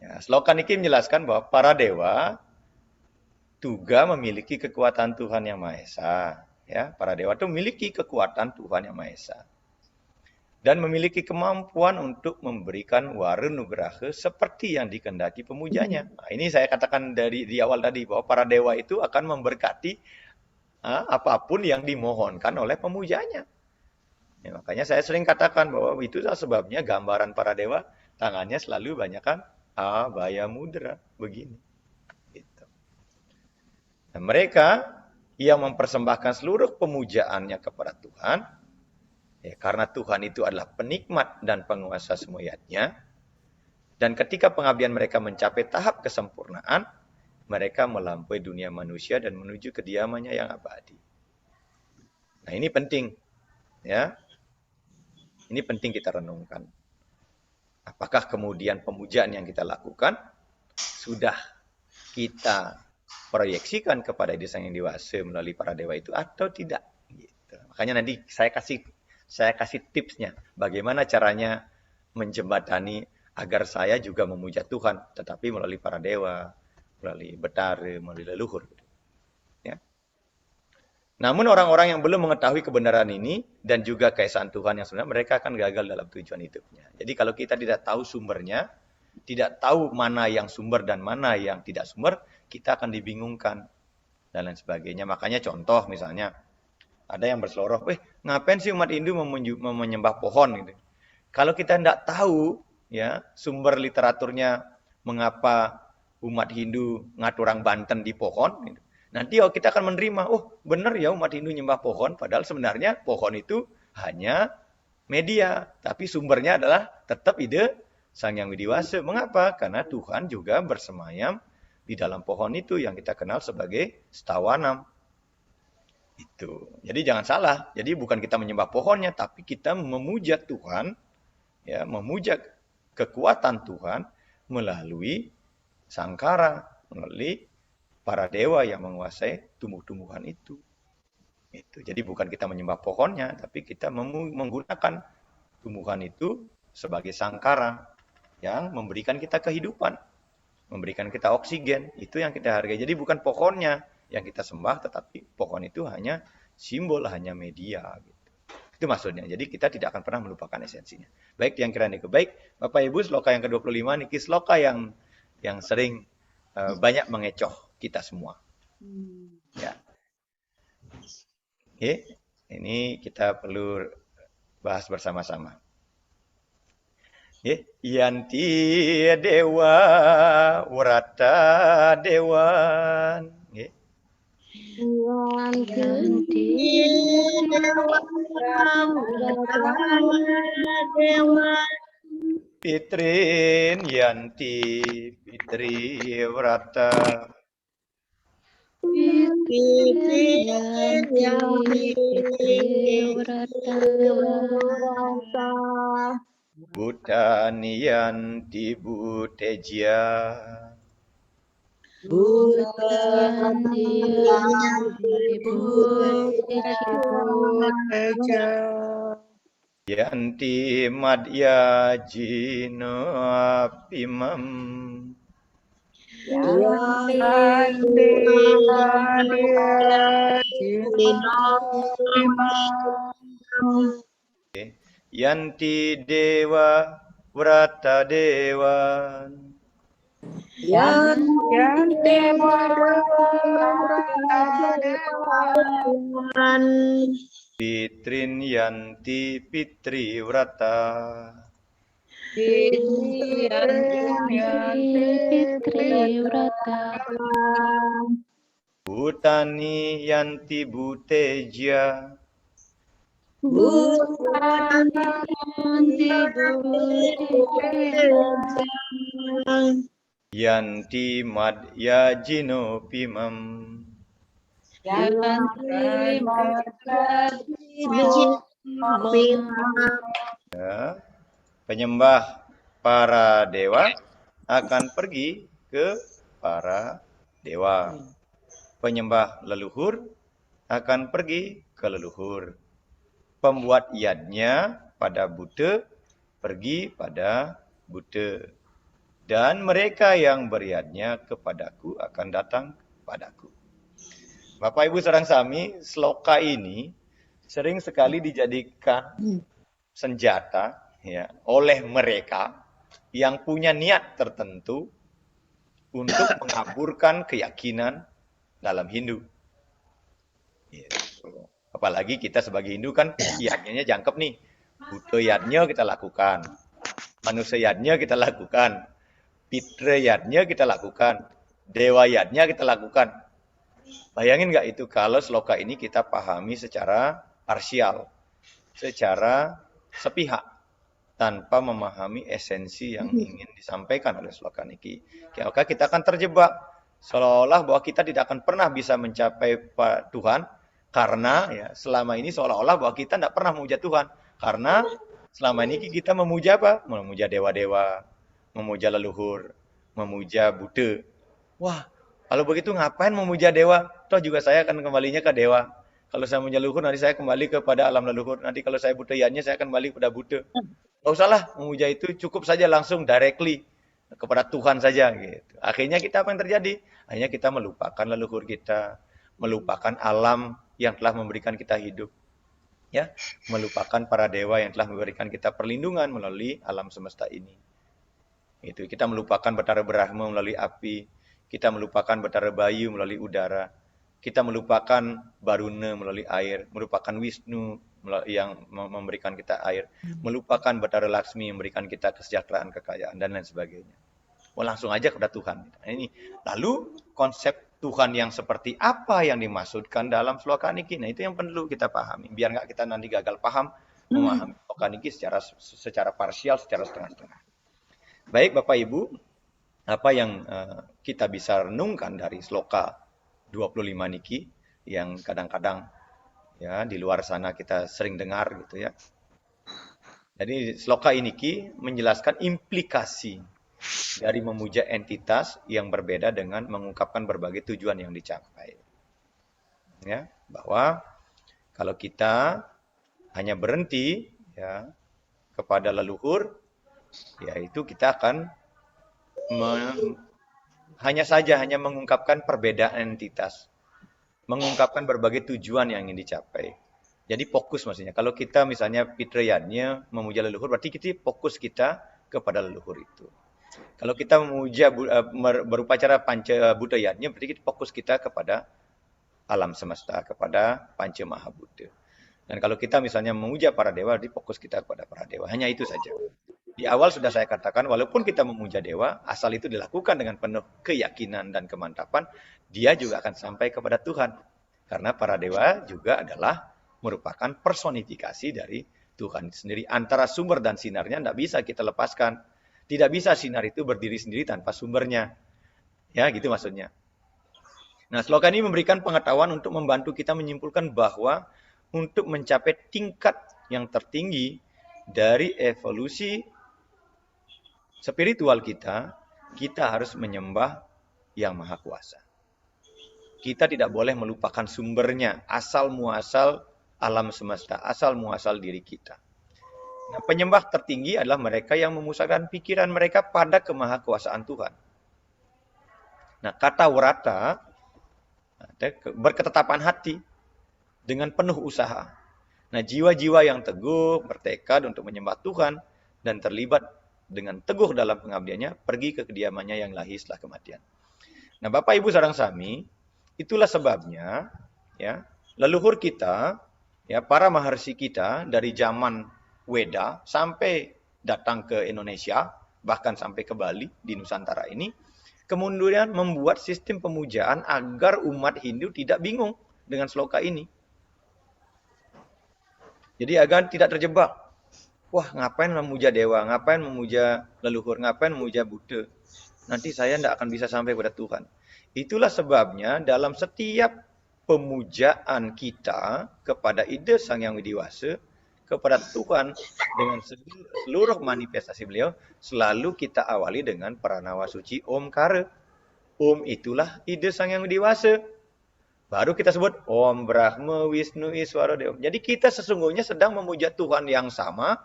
Ya, sloka niki menjelaskan bahwa para dewa juga memiliki kekuatan Tuhan Yang Maha Esa. Ya, para dewa itu memiliki kekuatan Tuhan Yang Maha Esa. Dan memiliki kemampuan untuk memberikan warunugraha seperti yang dikehendaki pemujanya. Nah, ini saya katakan di awal tadi bahwa para dewa itu akan memberkati apapun yang dimohonkan oleh pemujanya. Ya, makanya saya sering katakan bahwa itu sebabnya gambaran para dewa tangannya selalu banyakkan abaya mudra begini. Gitu. Nah, mereka yang mempersembahkan seluruh pemujaannya kepada Tuhan, ya, karena Tuhan itu adalah penikmat dan penguasa semuanya, dan ketika pengabdian mereka mencapai tahap kesempurnaan, mereka melampaui dunia manusia dan menuju kediamannya yang abadi. Nah, ini penting, ya. Ini penting kita renungkan. Apakah kemudian pemujaan yang kita lakukan sudah kita proyeksikan kepada diri yang dewasa melalui para dewa itu atau tidak? Gitu. Makanya nanti saya kasih tipsnya bagaimana caranya menjembatani agar saya juga memuja Tuhan, tetapi melalui para dewa, melalui betara, melalui leluhur. Ya. Namun orang-orang yang belum mengetahui kebenaran ini dan juga keesaan Tuhan yang sebenarnya, mereka akan gagal dalam tujuan hidupnya. Jadi kalau kita tidak tahu sumbernya, tidak tahu mana yang sumber dan mana yang tidak sumber, kita akan dibingungkan dan lain sebagainya. Makanya contoh misalnya, ada yang berseloroh, ngapain sih umat Hindu menyembah pohon gitu. Kalau kita tidak tahu ya sumber literaturnya mengapa umat Hindu ngatur orang Banten di pohon, gitu. Nanti kita akan menerima, benar ya umat Hindu nyembah pohon, padahal sebenarnya pohon itu hanya media, tapi sumbernya adalah tetap ide Sang Yang Widiwasa. Mengapa? Karena Tuhan juga bersemayam di dalam pohon itu yang kita kenal sebagai Stawanam. Itu. Jadi jangan salah. Jadi bukan kita menyembah pohonnya, tapi kita memuja Tuhan, ya, memuja kekuatan Tuhan melalui sangkara, melalui para dewa yang menguasai tumbuh-tumbuhan itu. Jadi bukan kita menyembah pohonnya, tapi kita menggunakan tumbuhan itu sebagai sangkara yang memberikan kita kehidupan, memberikan kita oksigen. Itu yang kita hargai. Jadi bukan pohonnya yang kita sembah, tetapi pohon itu hanya simbol, hanya media. Gitu. Itu maksudnya. Jadi kita tidak akan pernah melupakan esensinya. Baik, yang kira niku. Baik, Bapak Ibu, sloka yang ke-25 niki sloka yang sering banyak mengecoh kita semua. Ya. Oke, ini kita perlu bahas bersama-sama. Yanti dewa wrata dewan. Yanti Pitrin yanti pitri wrata. Bhutani yanti bhuteja. Yanti madya jino apimam. Yanti dewa wrata dewan. Pitrin yanti pitri wrata. Bhutani yanti bhuteja. Yanti madya jino pimam. Ya, penyembah para dewa akan pergi ke para dewa. Penyembah leluhur akan pergi ke leluhur. Pembuat yadnya pada Buddha pergi pada Buddha. Dan mereka yang beriadnya kepadaku akan datang padaku. Bapak Ibu sareng sami, sloka ini sering sekali dijadikan senjata ya oleh mereka yang punya niat tertentu untuk mengaburkan keyakinan dalam Hindu. Gitu. Apalagi kita sebagai Hindu kan yadnya jangkep nih. Buddha yadnya kita lakukan. Manusia yadnya kita lakukan. Pitra yadnya kita lakukan. Dewa yadnya kita lakukan. Bayangin nggak itu kalau sloka ini kita pahami secara parsial. Secara sepihak. Tanpa memahami esensi yang ingin disampaikan oleh sloka niki. Maka kita akan terjebak. Seolah-olah bahwa kita tidak akan pernah bisa mencapai Tuhan. Karena ya selama ini seolah-olah bahwa kita tidak pernah memuja Tuhan. Karena Selama ini kita memuja apa? Memuja dewa-dewa, memuja leluhur, memuja Buddha. Wah, kalau begitu ngapain memuja dewa? Toh juga saya akan kembalinya ke dewa. Kalau saya memuja leluhur, nanti saya kembali kepada alam leluhur. Nanti kalau saya Buddha-yannya, saya akan kembali kepada Buddha. Nggak usahlah memuja itu, cukup saja langsung directly kepada Tuhan saja. Gitu. Akhirnya kita apa yang terjadi? Akhirnya kita melupakan leluhur kita, melupakan alam yang telah memberikan kita hidup. Ya, melupakan para dewa yang telah memberikan kita perlindungan melalui alam semesta ini. Itu kita melupakan Batara Brahma melalui api, kita melupakan Batara Bayu melalui udara, kita melupakan Baruna melalui air, melupakan Wisnu yang memberikan kita air, melupakan Batara Laksmi yang memberikan kita kesejahteraan, kekayaan dan lain sebagainya. Oh, langsung aja kepada Tuhan. Nah, ini. Lalu konsep Tuhan yang seperti apa yang dimaksudkan dalam sloka niki? Nah, itu yang perlu kita pahami. Biar nggak kita nanti gagal paham memahami sloka niki secara parsial, secara setengah-setengah. Baik Bapak Ibu, apa yang kita bisa renungkan dari sloka 25 niki yang kadang-kadang ya di luar sana kita sering dengar gitu ya. Jadi sloka niki menjelaskan implikasi dari memuja entitas yang berbeda dengan mengungkapkan berbagai tujuan yang dicapai. Ya, bahwa kalau kita hanya berhenti ya kepada leluhur, yaitu kita akan hanya mengungkapkan perbedaan entitas, mengungkapkan berbagai tujuan yang ingin dicapai. Jadi fokus maksudnya. Kalau kita misalnya pitrayannya memuja leluhur, berarti kita fokus kita kepada leluhur itu. Kalau kita memuja berupacara panca budayanya, berarti fokus kita kepada alam semesta, kepada panca maha Buddha. Dan kalau kita misalnya memuja para dewa, berarti fokus kita kepada para dewa. Hanya itu saja. Di awal sudah saya katakan, walaupun kita memuja dewa, asal itu dilakukan dengan penuh keyakinan dan kemantapan, dia juga akan sampai kepada Tuhan. Karena para dewa juga adalah merupakan personifikasi dari Tuhan sendiri. Antara sumber dan sinarnya tidak bisa kita lepaskan. Tidak bisa sinar itu berdiri sendiri tanpa sumbernya. Ya, gitu maksudnya. Nah, sloka ini memberikan pengetahuan untuk membantu kita menyimpulkan bahwa untuk mencapai tingkat yang tertinggi dari evolusi spiritual kita, kita harus menyembah Yang Maha Kuasa. Kita tidak boleh melupakan sumbernya, asal muasal alam semesta, asal muasal diri kita. Nah, penyembah tertinggi adalah mereka yang memusatkan pikiran mereka pada kemahakuasaan Tuhan. Nah, kata warata, berketetapan hati dengan penuh usaha. Nah, jiwa-jiwa yang teguh, bertekad untuk menyembah Tuhan dan terlibat dengan teguh dalam pengabdiannya, pergi ke kediamannya yang ilahi setelah kematian. Nah, Bapak Ibu sareng sami, itulah sebabnya ya, leluhur kita, ya, para maharsi kita dari zaman Weda sampai datang ke Indonesia, bahkan sampai ke Bali di Nusantara ini, kemudian membuat sistem pemujaan agar umat Hindu tidak bingung dengan sloka ini. Jadi agar tidak terjebak. Wah, ngapain memuja dewa, ngapain memuja leluhur, ngapain memuja Buddha. Nanti saya tidak akan bisa sampai kepada Tuhan. Itulah sebabnya dalam setiap pemujaan kita kepada ide Sang Yang Widiwasa, kepada Tuhan dengan seluruh manifestasi beliau, selalu kita awali dengan pranawa suci Omkara. Om itulah ide Sang Yang Widiwasa. Baru kita sebut Om Brahma Wisnu Iswara Dewa. Jadi kita sesungguhnya sedang memuja Tuhan yang sama,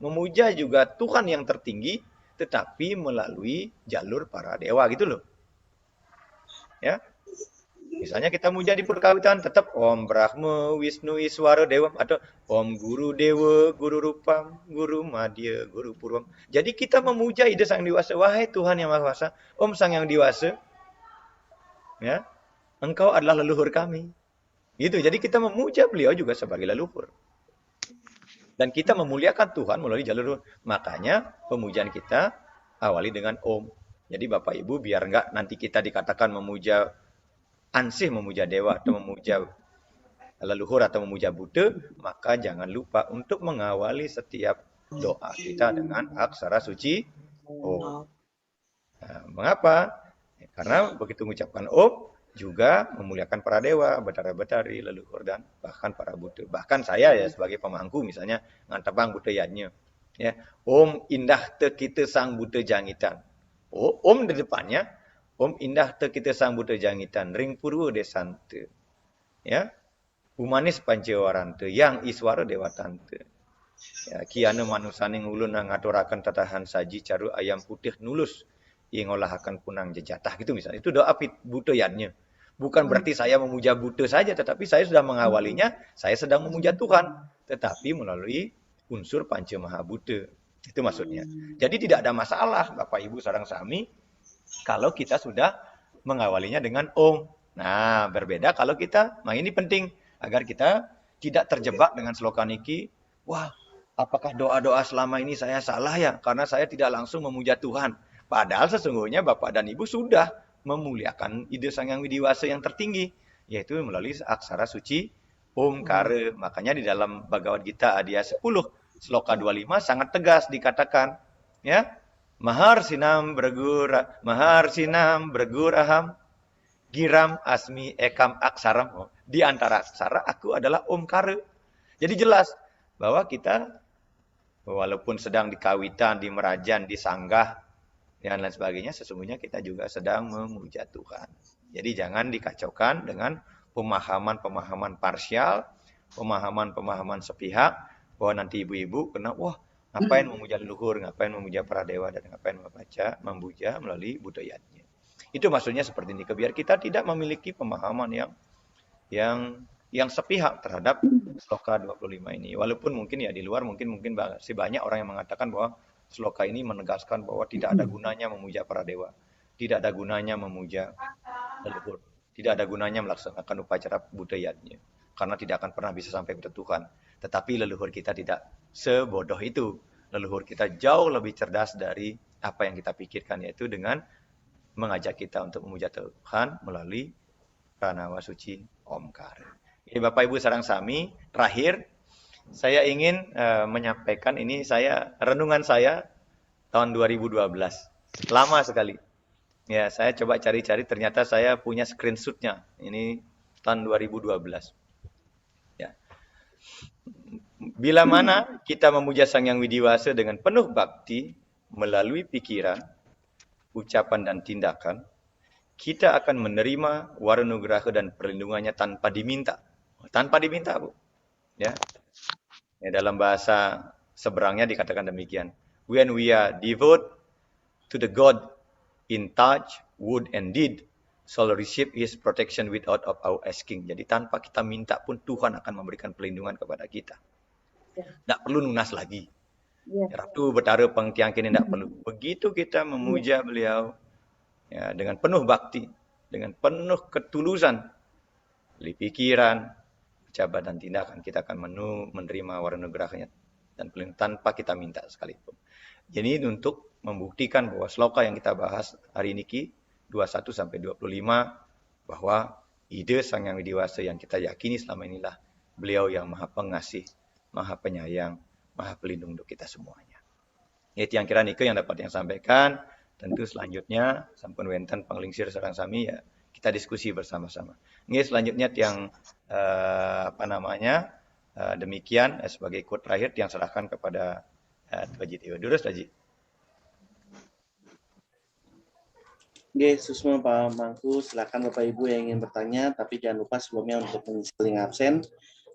memuja juga Tuhan yang tertinggi, tetapi melalui jalur para dewa gitu loh. Ya. Misalnya kita muja di perkawinan tetap Om Brahma Wisnu Iswara Dewa atau Om Guru Dewa, Guru Rupam, Guru Madya, Guru Purwam. Jadi kita memuja ide Sang Dewasa, wahai Tuhan yang Maha Kuasa, Om Sang Yang Dewasa. Ya. Engkau adalah leluhur kami. Gitu. Jadi kita memuja beliau juga sebagai leluhur. Dan kita memuliakan Tuhan melalui jalur. Makanya pemujaan kita awali dengan Om. Jadi Bapak Ibu biar enggak nanti kita dikatakan memuja ansih, memuja dewa atau memuja leluhur atau memuja Buddha, maka jangan lupa untuk mengawali setiap doa kita dengan aksara suci Om. Nah, mengapa? Karena begitu mengucapkan Om, juga memuliakan para dewa, betara-betari, leluhur, dan bahkan para Buddha. Bahkan saya ya sebagai pemangku misalnya ngantepang Buddha-yannya. Ya, Om indah te kita sang buta jangitan. Oh, Om di depannya. Om indah te kita sang buta jangitan. Ring purwa desante. Ya, Umanis pancewarante. Yang iswara dewatante. Ya, kiana manusaning ulun ngaturakan tatahan saji caru ayam putih nulus. Yang ngolahakan punang jejatah gitu misalnya. Itu doa buta yadnya. Bukan berarti saya memuja buta saja, tetapi saya sudah mengawalinya, saya sedang memuja Tuhan. Tetapi melalui unsur panca maha buta. Itu maksudnya. Jadi tidak ada masalah Bapak Ibu sareng sami kalau kita sudah mengawalinya dengan Om. Nah, berbeda kalau kita, nah ini penting agar kita tidak terjebak dengan sloka niki. Wah, apakah doa-doa selama ini saya salah ya? Karena saya tidak langsung memuja Tuhan. Padahal sesungguhnya Bapak dan Ibu sudah memuliakan ide Sang Hyang Widiwasa yang tertinggi, yaitu melalui aksara suci Omkara. Makanya di dalam Bhagavad Gita Adhya 10 Sloka 25 sangat tegas dikatakan, ya, Maharsinam berguraham giram asmi ekam aksaram. Di antara aksara aku adalah Omkara. Jadi jelas bahwa kita walaupun sedang di kawitan, di merajan, di sanggah dan lain sebagainya, sesungguhnya kita juga sedang memuja Tuhan. Jadi jangan dikacaukan dengan pemahaman-pemahaman parsial, pemahaman-pemahaman sepihak, bahwa nanti ibu-ibu kena, wah ngapain memuja leluhur, ngapain memuja para dewa, dan ngapain memuja melalui budayanya. Itu maksudnya seperti ini, biar kita tidak memiliki pemahaman yang sepihak terhadap sloka 25 ini. Walaupun mungkin ya di luar mungkin masih banyak orang yang mengatakan bahwa sloka ini menegaskan bahwa tidak ada gunanya memuja para dewa, tidak ada gunanya memuja leluhur, tidak ada gunanya melaksanakan upacara budayanya, karena tidak akan pernah bisa sampai ke Tuhan. Tetapi leluhur kita tidak sebodoh itu. Leluhur kita jauh lebih cerdas dari apa yang kita pikirkan, yaitu dengan mengajak kita untuk memuja Tuhan melalui pranawa suci Omkara. Jadi Bapak Ibu sareng sami, terakhir saya ingin menyampaikan ini, renungan saya tahun 2012. Lama sekali. Ya, saya coba cari-cari, ternyata saya punya screenshotnya. Ini tahun 2012. Ya. Bila mana kita memuja Sang Hyang Widiwasa dengan penuh bakti melalui pikiran, ucapan dan tindakan, kita akan menerima waranugraha dan perlindungannya tanpa diminta. Tanpa diminta, Bu. Ya. Ya, dalam bahasa seberangnya dikatakan demikian. When we are devoted to the God in touch, word and deed, shall receive His protection without of our asking. Jadi tanpa kita minta pun Tuhan akan memberikan perlindungan kepada kita. Tidak perlu lunas lagi. Ratu Betara Pengkiang kini tidak perlu. Begitu kita memuja beliau ya, dengan penuh bakti, dengan penuh ketulusan, dari pikiran, ucapan dan tindakan, kita akan menerima waranugrahanya dan tanpa kita minta sekalipun. Jadi untuk membuktikan bahwa sloka yang kita bahas hari ini 21 sampai 25 bahwa ide Sang Hyang Widiwasa yang kita yakini selama inilah beliau yang maha pengasih, maha penyayang, maha pelindung untuk kita semuanya. Itu yang kira nike yang dapat yang sampaikan. Tentu selanjutnya sampun wenten panglingsir sareng sami ya kita diskusi bersama-sama. Ini selanjutnya yang demikian sebagai quote terakhir yang serahkan kepada Haji Theodorus Haji. Oke, Susma Pak Mangku, silakan Bapak Ibu yang ingin bertanya, tapi jangan lupa sebelumnya untuk mengisi link absen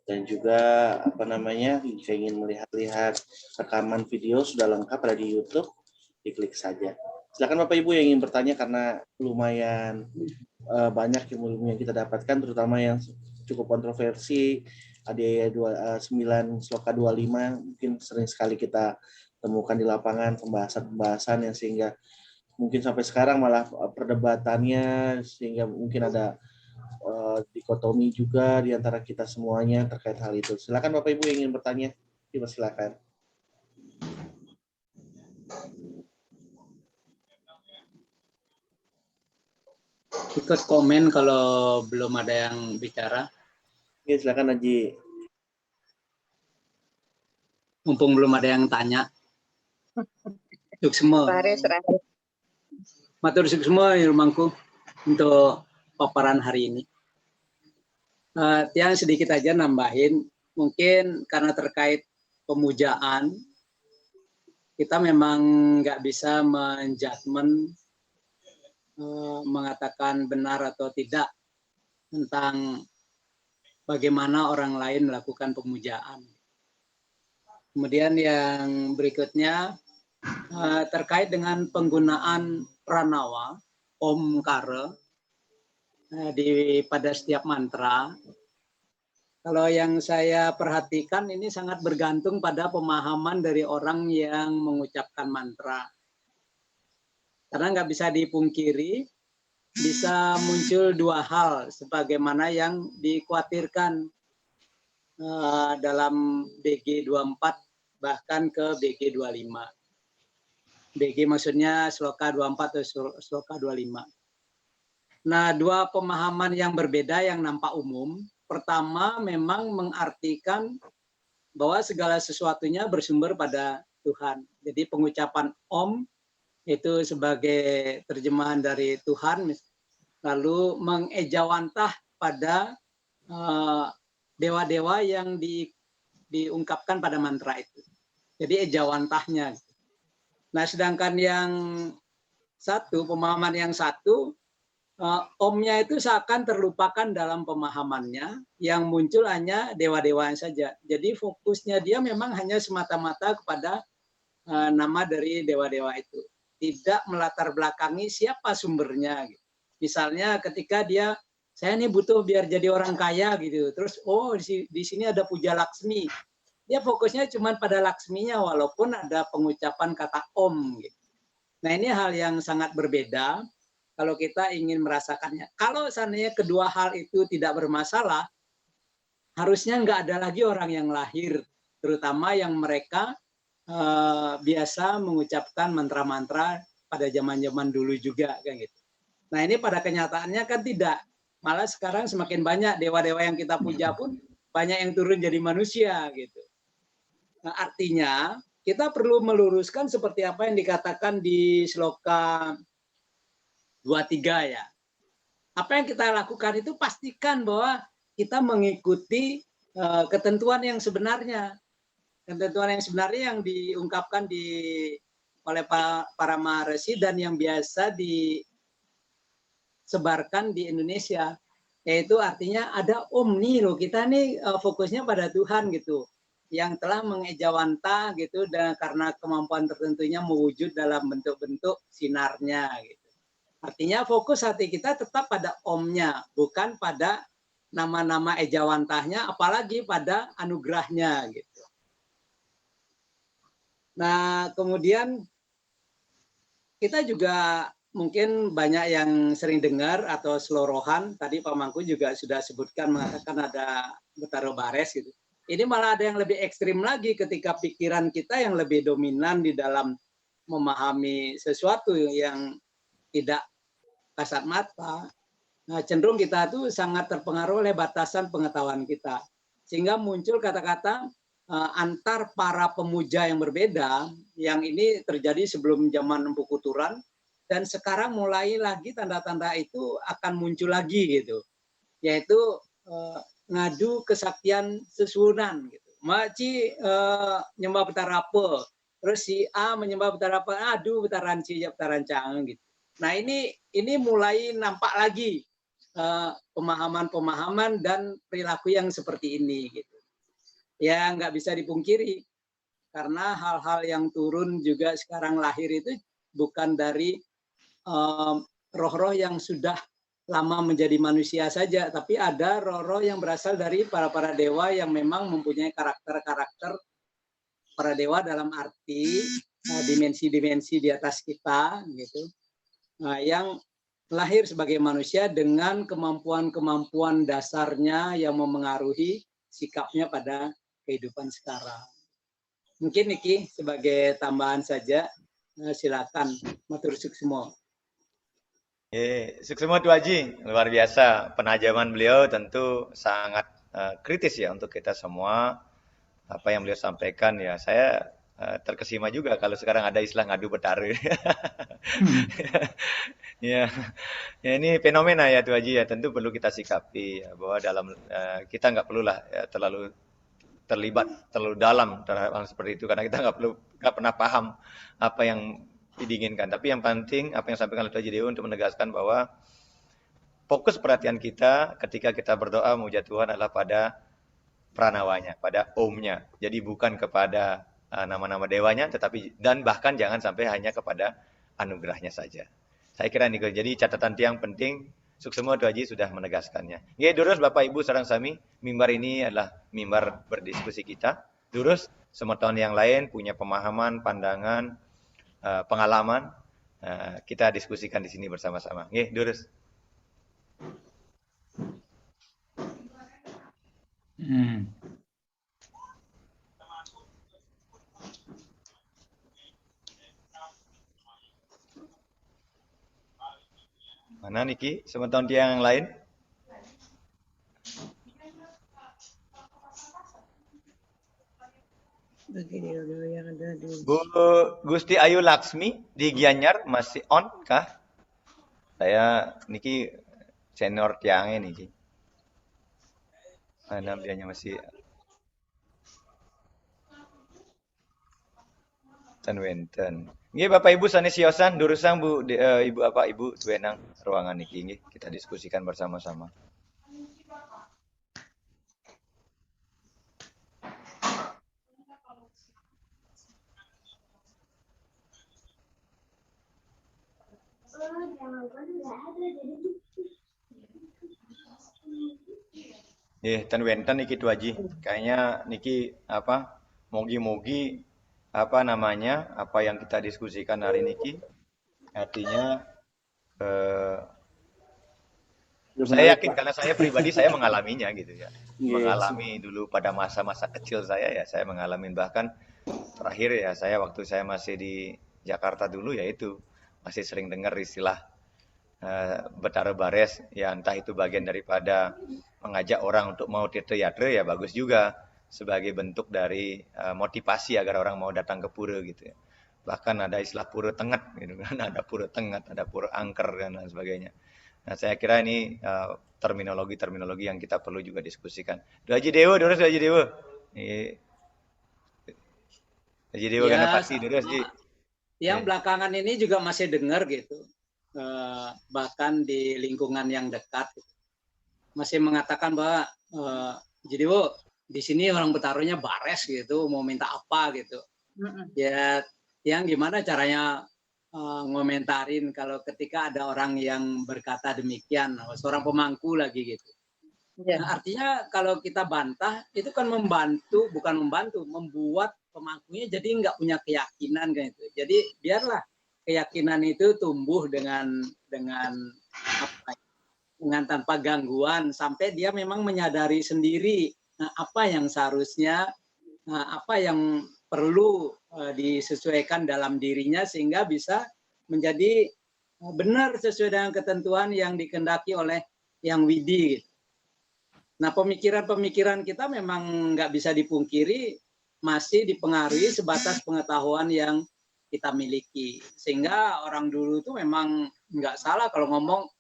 dan juga jika ingin melihat-lihat rekaman video sudah lengkap ada di YouTube, diklik saja. Silakan Bapak Ibu yang ingin bertanya karena lumayan banyak ilmu yang kita dapatkan, terutama yang cukup kontroversi. Ada 9 sloka 25 mungkin sering sekali kita temukan di lapangan pembahasan-pembahasan yang sehingga mungkin sampai sekarang malah perdebatannya sehingga mungkin ada dikotomi juga di antara kita semuanya terkait hal itu. Silakan Bapak Ibu yang ingin bertanya, silakan. Ikut komen kalau belum ada yang bicara. Oke, silakan Haji. Mumpung belum ada yang tanya. Suksma. Matur suksma Ilmangku untuk paparan hari ini. Yang sedikit aja nambahin, mungkin karena terkait pemujaan kita memang nggak bisa menjudgment, mengatakan benar atau tidak tentang bagaimana orang lain melakukan pemujaan. Kemudian yang berikutnya terkait dengan penggunaan pranawa, omkara, pada setiap mantra. Kalau yang saya perhatikan ini sangat bergantung pada pemahaman dari orang yang mengucapkan mantra. Karena nggak bisa dipungkiri, bisa muncul dua hal sebagaimana yang dikhawatirkan dalam BG 24 bahkan ke BG 25. BG maksudnya sloka 24 atau sloka 25. Nah, dua pemahaman yang berbeda yang nampak umum. Pertama, memang mengartikan bahwa segala sesuatunya bersumber pada Tuhan. Jadi pengucapan Om itu sebagai terjemahan dari Tuhan, lalu mengejawantah pada dewa-dewa yang diungkapkan pada mantra itu. Jadi ejawantahnya. Nah, sedangkan yang satu, pemahaman yang satu, Omnya itu seakan terlupakan dalam pemahamannya, yang muncul hanya dewa-dewa saja. Jadi fokusnya dia memang hanya semata-mata kepada nama dari dewa-dewa itu. Tidak melatar belakangi siapa sumbernya. Misalnya ketika saya ini butuh biar jadi orang kaya gitu. Terus di sini ada puja Laksmi. Dia fokusnya cuma pada Laksminya walaupun ada pengucapan kata Om gitu. Nah, ini hal yang sangat berbeda. Kalau kita ingin merasakannya. Kalau seandainya kedua hal itu tidak bermasalah, harusnya nggak ada lagi orang yang lahir, terutama yang mereka biasa mengucapkan mantra-mantra pada zaman-zaman dulu juga, kan gitu. Nah, ini pada kenyataannya kan tidak. Malah sekarang semakin banyak dewa-dewa yang kita puja pun banyak yang turun jadi manusia, gitu. Nah, artinya kita perlu meluruskan seperti apa yang dikatakan di sloka 23 ya. Apa yang kita lakukan itu pastikan bahwa kita mengikuti ketentuan yang sebenarnya. Ketentuan yang sebenarnya yang diungkapkan oleh para maharesi dan yang biasa disebarkan di Indonesia. Yaitu artinya ada Om nih loh, kita nih fokusnya pada Tuhan gitu. Yang telah mengejawantah gitu dan karena kemampuan tertentunya mewujud dalam bentuk-bentuk sinarnya gitu. Artinya fokus hati kita tetap pada Omnya, bukan pada nama-nama ejawantahnya, apalagi pada anugerahnya gitu. Nah, kemudian kita juga mungkin banyak yang sering dengar atau selorohan, tadi Pak Mangku juga sudah sebutkan mengatakan ada Betaro Bares gitu. Ini malah ada yang lebih ekstrim lagi ketika pikiran kita yang lebih dominan di dalam memahami sesuatu yang tidak kasat mata, cenderung kita tuh sangat terpengaruh oleh batasan pengetahuan kita. Sehingga muncul kata-kata antar para pemuja yang berbeda, yang ini terjadi sebelum zaman Empu Kuturan, dan sekarang mulai lagi tanda-tanda itu akan muncul lagi gitu. Yaitu ngadu kesaktian sesuwunan gitu. Maci nyembah Betarape, terus si A menyembah Betarape, aduh Betaranci ya Betarancang gitu. Nah, ini mulai nampak lagi pemahaman-pemahaman dan perilaku yang seperti ini gitu. Ya nggak bisa dipungkiri karena hal-hal yang turun juga sekarang lahir itu bukan dari roh-roh yang sudah lama menjadi manusia saja, tapi ada roh-roh yang berasal dari para dewa yang memang mempunyai karakter-karakter para dewa dalam arti dimensi-dimensi di atas kita gitu. Yang lahir sebagai manusia dengan kemampuan-kemampuan dasarnya yang memengaruhi sikapnya pada kehidupan sekarang. Mungkin Niki sebagai tambahan saja, silakan matur suksmo. Suksmo Tuaji, luar biasa penajaman beliau tentu sangat kritis ya untuk kita semua. Apa yang beliau sampaikan ya saya terkesima juga kalau sekarang ada istilah ngadu betara. Ya, ini fenomena ya Tuh Haji ya, tentu perlu kita sikapi ya, bahwa dalam kita nggak perlulah ya, terlalu terlibat terlalu dalam terhadap hal seperti itu, karena kita nggak pernah paham apa yang diinginkan. Tapi yang penting apa yang disampaikan oleh Tuan Haji Dewa untuk menegaskan bahwa fokus perhatian kita ketika kita berdoa memuja Tuhan adalah pada pranawanya, pada omnya. Jadi bukan kepada nama-nama dewanya, tetapi dan bahkan jangan sampai hanya kepada anugerahnya saja. Saya kira ini jadi catatan yang penting. Suksema Tuan Haji sudah menegaskannya. Nggih, durus Bapak Ibu sareng sami, mimbar ini adalah mimbar berdiskusi kita. Durus semua tahun yang lain punya pemahaman, pandangan, pengalaman, kita diskusikan di sini bersama-sama. Nggih, durus. Mana Niki? Sementara yang lain? Bu Gusti Ayu Laksmi di Gianyar masih on kah? Saya Niki senior tiangnya Niki. Mana dianya masih Tan wenten. Nggih Bapak Ibu sanesiosan durusang Bu Ibu apa Ibu tuenang ruangan niki nggih kita diskusikan bersama-sama. Tan wenten niki Tuan Haji. Kayaknya niki apa mogi-mogi apa namanya, apa yang kita diskusikan hari ini, artinya saya yakin karena saya pribadi saya mengalaminya gitu ya, mengalami dulu pada masa-masa kecil saya ya, saya mengalami bahkan terakhir ya saya waktu saya masih di Jakarta dulu ya itu masih sering dengar istilah Betara Bares ya, entah itu bagian daripada mengajak orang untuk mau tirta-yatra ya bagus juga, sebagai bentuk dari motivasi agar orang mau datang ke pura gitu ya. Bahkan ada istilah pura tengat gitu kan, ada pura tengat, ada pura angker dan lain sebagainya. Nah, saya kira ini terminologi-terminologi yang kita perlu juga diskusikan. Tuan Haji Dewa, durus Tuan Haji Dewa. Haji Dewa kan pasti durus Haji. Yang belakangan ini juga masih dengar gitu. Bahkan di lingkungan yang dekat gitu. Masih mengatakan bahwa Haji Dewa di sini orang Betaronya bares gitu, mau minta apa gitu. Ya, yang gimana caranya ngomentarin kalau ketika ada orang yang berkata demikian, seorang pemangku lagi gitu. Nah, artinya kalau kita bantah itu kan bukan membantu, membuat pemangkunya jadi nggak punya keyakinan kan itu. Jadi biarlah keyakinan itu tumbuh dengan tanpa gangguan sampai dia memang menyadari sendiri apa yang seharusnya, apa yang perlu disesuaikan dalam dirinya sehingga bisa menjadi benar sesuai dengan ketentuan yang dikehendaki oleh Yang Widi. Nah, pemikiran-pemikiran kita memang nggak bisa dipungkiri masih dipengaruhi sebatas pengetahuan yang kita miliki. Sehingga orang dulu itu memang nggak salah kalau ngomong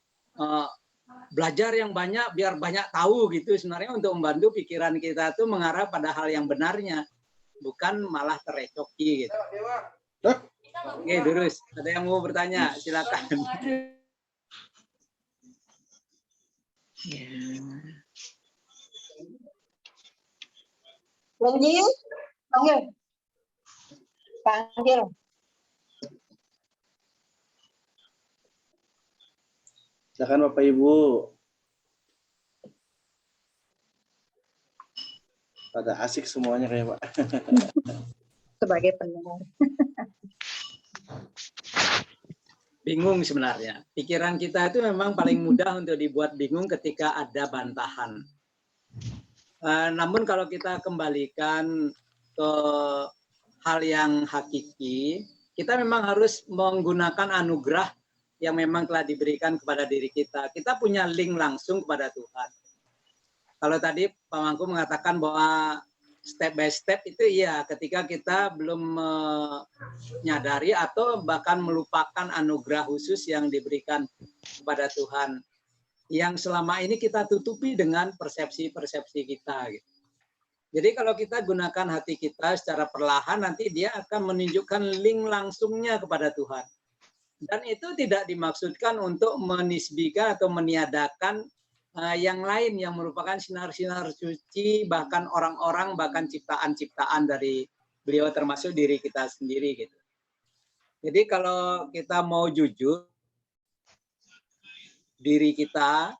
belajar yang banyak biar banyak tahu gitu, sebenarnya untuk membantu pikiran kita tuh mengarah pada hal yang benarnya, bukan malah terecoki gitu. Oke, durus. Ada yang mau bertanya? Silakan. Panggil. Silakan Bapak Ibu. Pada asik semuanya kayak Pak. Sebagai pendengar. Bingung sebenarnya. Pikiran kita itu memang paling mudah untuk dibuat bingung ketika ada bantahan. Namun kalau kita kembalikan ke hal yang hakiki, kita memang harus menggunakan anugerah yang memang telah diberikan kepada diri kita. Kita punya link langsung kepada Tuhan. Kalau tadi Pak Mangku mengatakan bahwa step by step itu iya, ketika kita belum menyadari atau bahkan melupakan anugerah khusus yang diberikan kepada Tuhan, yang selama ini kita tutupi dengan persepsi-persepsi kita. Gitu. Jadi kalau kita gunakan hati kita secara perlahan, nanti dia akan menunjukkan link langsungnya kepada Tuhan. Dan itu tidak dimaksudkan untuk menisbikan atau meniadakan yang lain yang merupakan sinar-sinar suci, bahkan orang-orang, bahkan ciptaan-ciptaan dari beliau, termasuk diri kita sendiri gitu. Jadi kalau kita mau jujur, diri kita,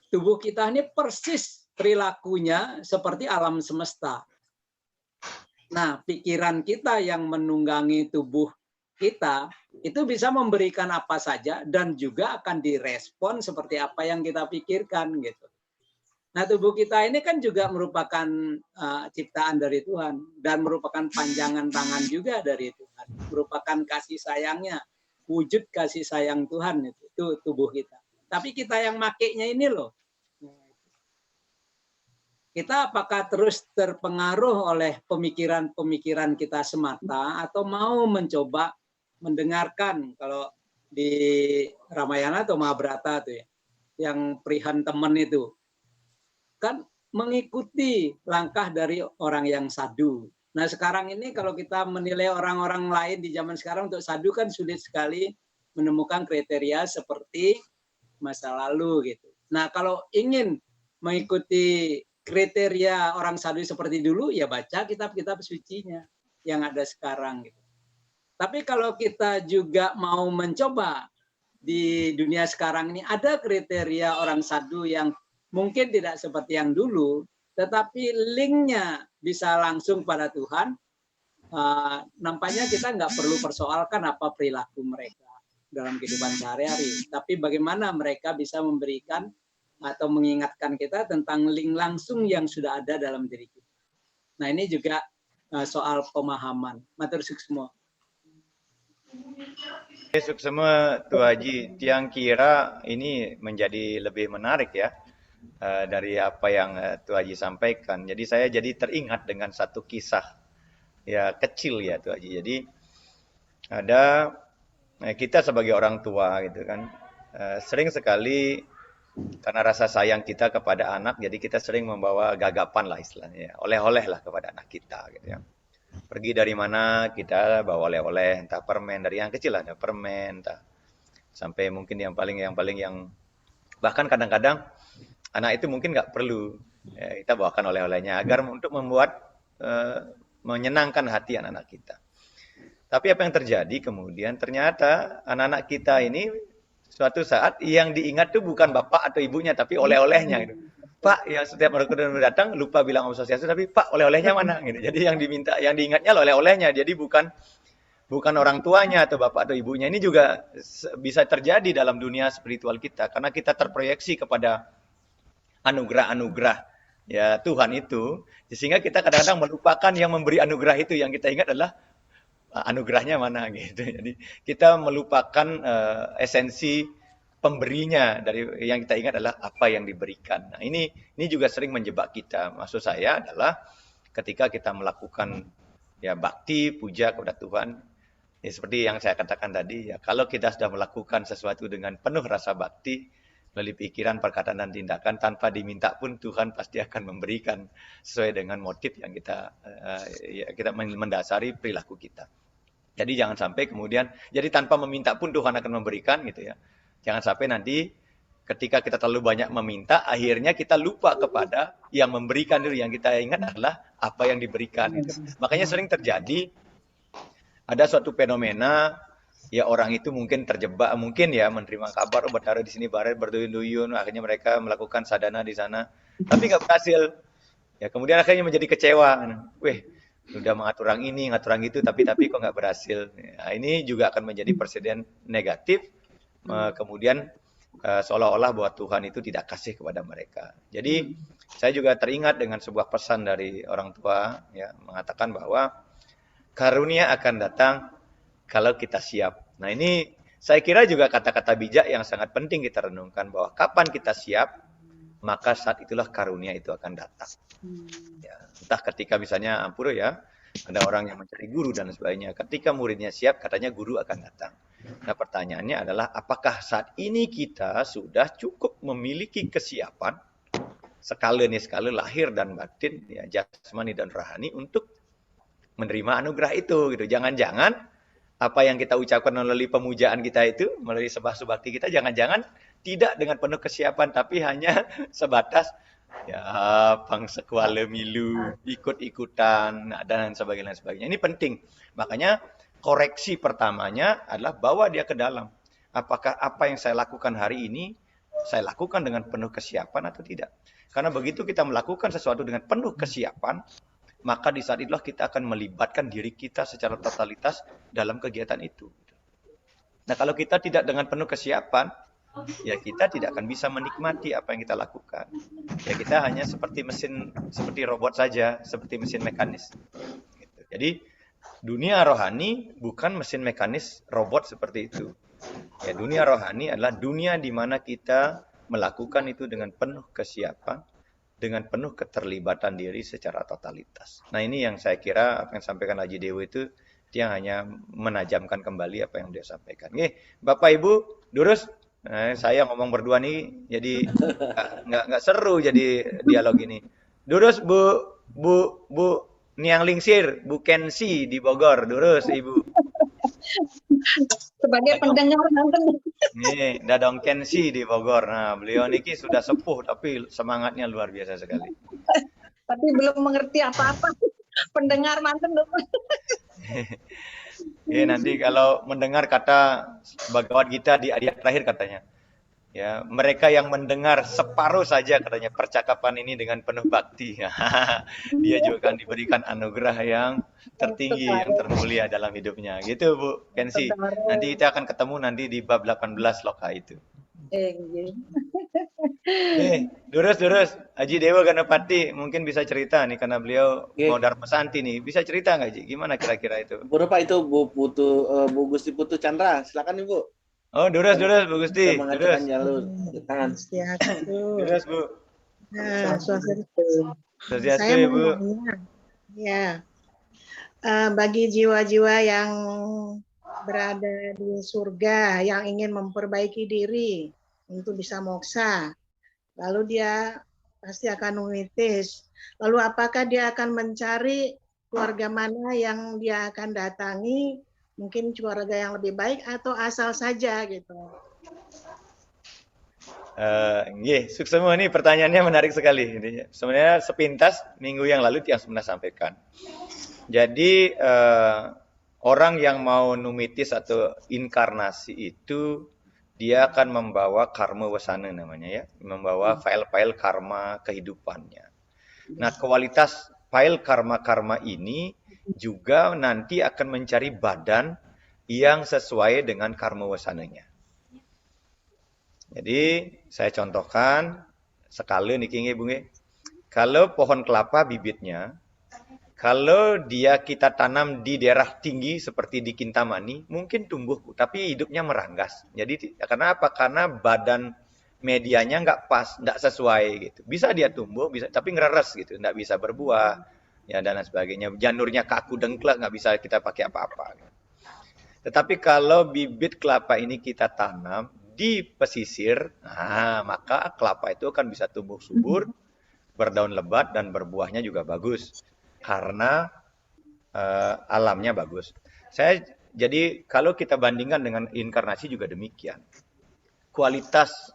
tubuh kita ini persis perilakunya seperti alam semesta. Nah, pikiran kita yang menunggangi tubuh kita itu bisa memberikan apa saja dan juga akan direspon seperti apa yang kita pikirkan gitu. Nah, tubuh kita ini kan juga merupakan ciptaan dari Tuhan dan merupakan panjangan tangan juga dari Tuhan, merupakan kasih sayangnya, wujud kasih sayang Tuhan itu tubuh kita. Tapi kita yang makainya ini loh. Kita apakah terus terpengaruh oleh pemikiran-pemikiran kita semata atau mau mencoba mendengarkan, kalau di Ramayana atau Mahabharata tuh ya, yang perihan teman itu kan mengikuti langkah dari orang yang sadu. Nah, sekarang ini kalau kita menilai orang-orang lain di zaman sekarang untuk sadu kan sulit sekali menemukan kriteria seperti masa lalu gitu. Nah, kalau ingin mengikuti kriteria orang sadu seperti dulu, ya baca kitab-kitab sucinya yang ada sekarang gitu. Tapi kalau kita juga mau mencoba di dunia sekarang ini, ada kriteria orang sadu yang mungkin tidak seperti yang dulu, tetapi linknya bisa langsung pada Tuhan. Nampaknya kita nggak perlu persoalkan apa perilaku mereka dalam kehidupan sehari-hari, tapi bagaimana mereka bisa memberikan atau mengingatkan kita tentang link langsung yang sudah ada dalam diri kita. Nah, ini juga soal pemahaman. Matur suksmo. Semua Tu Haji, Tiang kira ini menjadi lebih menarik ya dari apa yang Tu Haji sampaikan. Jadi saya jadi teringat dengan satu kisah ya kecil ya Tu Haji. Jadi ada kita sebagai orang tua gitu kan, sering sekali karena rasa sayang kita kepada anak, jadi kita sering membawa gagapan lah istilahnya, oleh-oleh lah kepada anak kita gitu ya. Pergi dari mana kita bawa oleh-oleh, entah permen, dari yang kecil lah, ada permen, entah sampai mungkin yang bahkan kadang-kadang anak itu mungkin nggak perlu ya, kita bawakan oleh-olehnya agar untuk membuat menyenangkan hati anak-anak kita. Tapi apa yang terjadi kemudian ternyata anak-anak kita ini suatu saat yang diingat tuh bukan bapak atau ibunya, tapi oleh-olehnya gitu. Pak, ya setiap orang datang lupa bilang Om Swastiastu, tapi Pak oleh-olehnya mana gitu. Jadi yang diingatnya oleh-olehnya. Jadi bukan orang tuanya atau bapak atau ibunya. Ini juga bisa terjadi dalam dunia spiritual kita karena kita terproyeksi kepada anugerah-anugerah ya Tuhan itu, sehingga kita kadang-kadang melupakan yang memberi anugerah itu. Yang kita ingat adalah anugerahnya mana gitu. Jadi kita melupakan esensi pemberinya, dari yang kita ingat adalah apa yang diberikan. Nah, ini juga sering menjebak kita. Maksud saya adalah ketika kita melakukan ya bakti, puja kepada Tuhan, ya seperti yang saya katakan tadi, ya kalau kita sudah melakukan sesuatu dengan penuh rasa bakti, melalui pikiran, perkataan dan tindakan tanpa diminta pun Tuhan pasti akan memberikan sesuai dengan motif yang kita mendasari perilaku kita. Jadi jangan sampai kemudian, jadi tanpa meminta pun Tuhan akan memberikan gitu ya. Jangan sampai nanti ketika kita terlalu banyak meminta, akhirnya kita lupa kepada yang memberikan dulu. Yang kita ingat adalah apa yang diberikan. Gitu. Makanya sering terjadi, ada suatu fenomena, ya orang itu mungkin terjebak, mungkin ya menerima kabar, bertaruh di sini barat, berduyun-duyun, akhirnya mereka melakukan sadhana di sana, tapi nggak berhasil. Ya kemudian akhirnya menjadi kecewa. Weh, sudah mengatur orang ini, ngatur orang itu, tapi kok nggak berhasil. Nah, ini juga akan menjadi presiden negatif. Kemudian seolah-olah bahwa Tuhan itu tidak kasih kepada mereka. Jadi saya juga teringat dengan sebuah pesan dari orang tua ya, mengatakan bahwa karunia akan datang kalau kita siap. Nah, ini saya kira juga kata-kata bijak yang sangat penting kita renungkan, bahwa kapan kita siap, maka saat itulah karunia itu akan datang. Ya, entah ketika misalnya Ampuro ya, ada orang yang mencari guru dan sebagainya. Ketika muridnya siap, katanya guru akan datang. Nah, pertanyaannya adalah apakah saat ini kita sudah cukup memiliki kesiapan skala lahir dan batin, ya jasmani dan rohani untuk menerima anugerah itu gitu. Jangan-jangan apa yang kita ucapkan melalui pemujaan kita itu, melalui sembah bakti kita, jangan-jangan tidak dengan penuh kesiapan, tapi hanya sebatas ya pangsekuala milu, ikut-ikutan, dan sebagainya. Ini penting. Makanya koreksi pertamanya adalah bawa dia ke dalam. Apakah apa yang saya lakukan hari ini, saya lakukan dengan penuh kesiapan atau tidak? Karena begitu kita melakukan sesuatu dengan penuh kesiapan, maka di saat itulah kita akan melibatkan diri kita secara totalitas dalam kegiatan itu. Nah, kalau kita tidak dengan penuh kesiapan, ya kita tidak akan bisa menikmati apa yang kita lakukan. Ya kita hanya seperti mesin, seperti robot saja, seperti mesin mekanis. Gitu. Jadi dunia rohani bukan mesin mekanis robot seperti itu. Ya, dunia rohani adalah dunia di mana kita melakukan itu dengan penuh kesiapan, dengan penuh keterlibatan diri secara totalitas. Nah, ini yang saya kira apa yang disampaikan Haji Dewo itu, dia hanya menajamkan kembali apa yang dia sampaikan. Oke, Bapak Ibu, Durus, saya ngomong berdua nih, jadi nggak seru jadi dialog ini. Durus, Bu Niang Lingsir, Bu Kensi di Bogor, Durus Ibu. Sebagai pendengar nonton. Nih, Dadong Kensi di Bogor. Nah, beliau niki sudah sepuh tapi semangatnya luar biasa sekali. Tapi belum mengerti apa-apa. Pendengar manten dong. Nanti kalau mendengar kata Bhagavad Gita di ayat terakhir katanya, ya mereka yang mendengar separuh saja katanya percakapan ini dengan penuh bakti, dia juga akan diberikan anugerah yang tertinggi, yang termulia dalam hidupnya. Gitu Bu Kensi. Nanti kita akan ketemu nanti di bab 18 loka itu. Durus Haji Dewa Ganapati mungkin bisa cerita nih karena beliau mau Dharma Santi nih. Bisa cerita nggak Ji? Gimana kira-kira itu? Berapa itu Bu Gusti Putu Chandra? Silakan Ibu. Oh, Durus Bu Gusti. Durus. Tangan. Durus Bu. Nah, Swastiastu. Swastiastu Bu. Ya. Bagi jiwa-jiwa yang berada di surga yang ingin memperbaiki diri untuk bisa moksa, lalu dia pasti akan menitis. Lalu apakah dia akan mencari keluarga mana yang dia akan datangi? Mungkin keluarga yang lebih baik atau asal saja gitu. Suksema ini pertanyaannya menarik sekali. Sebenarnya sepintas minggu yang lalu yang pernah sampaikan. Jadi orang yang mau numitis atau inkarnasi itu dia akan membawa karma wasana namanya ya, membawa file-file karma kehidupannya. Nah, kualitas file karma-karma ini juga nanti akan mencari badan yang sesuai dengan karma wasananya. Jadi, saya contohkan sekali niki nggih Bu nggih. Kalau pohon kelapa bibitnya, kalau dia kita tanam di daerah tinggi seperti di Kintamani, mungkin tumbuh, tapi hidupnya meranggas. Jadi karena apa? Karena badan medianya nggak pas, nggak sesuai gitu. Bisa dia tumbuh, bisa, tapi ngereres gitu, nggak bisa berbuah, ya dan sebagainya. Janurnya kaku dengklek, nggak bisa kita pakai apa-apa. Tetapi kalau bibit kelapa ini kita tanam di pesisir, nah, maka kelapa itu akan bisa tumbuh subur, berdaun lebat dan berbuahnya juga bagus. Karena alamnya bagus. Jadi kalau kita bandingkan dengan inkarnasi juga demikian. Kualitas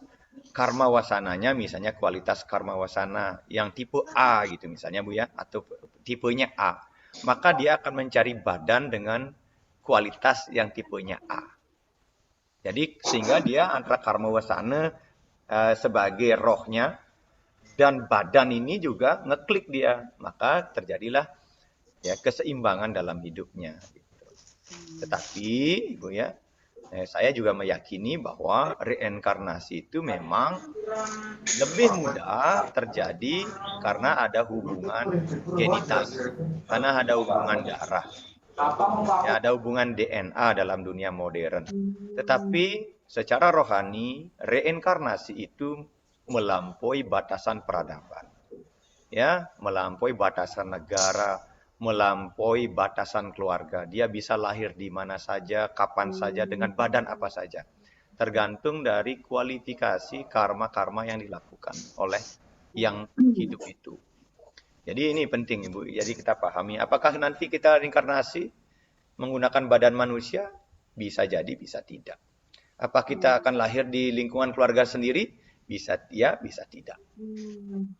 karma wasananya misalnya kualitas karma wasana yang tipe A gitu misalnya Bu ya, atau tipenya A. Maka dia akan mencari badan dengan kualitas yang tipenya A. Jadi sehingga dia antara karma wasana sebagai rohnya dan badan ini juga ngeklik dia, maka terjadilah ya keseimbangan dalam hidupnya. Gitu. Tetapi, Ibu ya, saya juga meyakini bahwa reinkarnasi itu memang lebih mudah terjadi karena ada hubungan genital, karena ada hubungan darah, ya, ada hubungan DNA dalam dunia modern. Tetapi secara rohani, reinkarnasi itu melampaui batasan peradaban, ya, melampaui batasan negara, melampaui batasan keluarga. Dia bisa lahir di mana saja, kapan saja, dengan badan apa saja. Tergantung dari kualifikasi karma-karma yang dilakukan oleh yang hidup itu. Jadi ini penting Ibu. Jadi kita pahami apakah nanti kita reinkarnasi menggunakan badan manusia? Bisa jadi, bisa tidak. Apa kita akan lahir di lingkungan keluarga sendiri? Bisa ya, bisa tidak.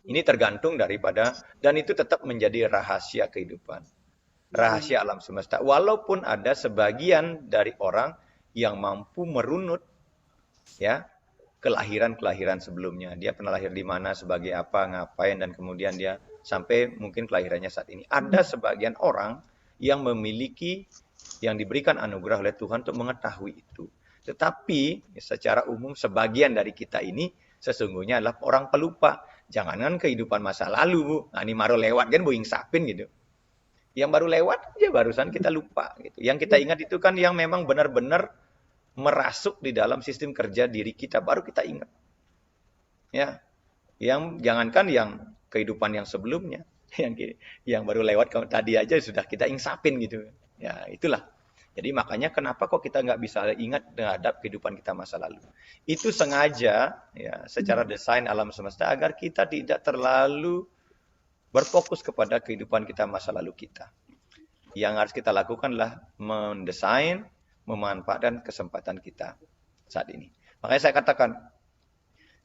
Ini tergantung daripada, dan itu tetap menjadi rahasia kehidupan. Rahasia alam semesta. Walaupun ada sebagian dari orang yang mampu merunut ya kelahiran-kelahiran sebelumnya. Dia pernah lahir di mana, sebagai apa, ngapain, dan kemudian dia sampai mungkin kelahirannya saat ini. Ada sebagian orang yang memiliki, yang diberikan anugerah oleh Tuhan untuk mengetahui itu. Tetapi secara umum sebagian dari kita ini sesungguhnya adalah orang pelupa. Jangankan kehidupan masa lalu, Bu. Nah, ini baru lewat kan Bu sapin gitu. Yang baru lewat aja barusan kita lupa gitu. Yang kita ingat itu kan yang memang benar-benar merasuk di dalam sistem kerja diri kita, baru kita ingat. Ya. Yang jangankan yang kehidupan yang sebelumnya, yang baru lewat tadi aja sudah kita insapin gitu. Ya, itulah. Jadi makanya kenapa kok kita nggak bisa ingat terhadap kehidupan kita masa lalu. Itu sengaja ya secara desain alam semesta agar kita tidak terlalu berfokus kepada kehidupan kita masa lalu kita. Yang harus kita lakukanlah mendesain, memanfaatkan kesempatan kita saat ini. Makanya saya katakan,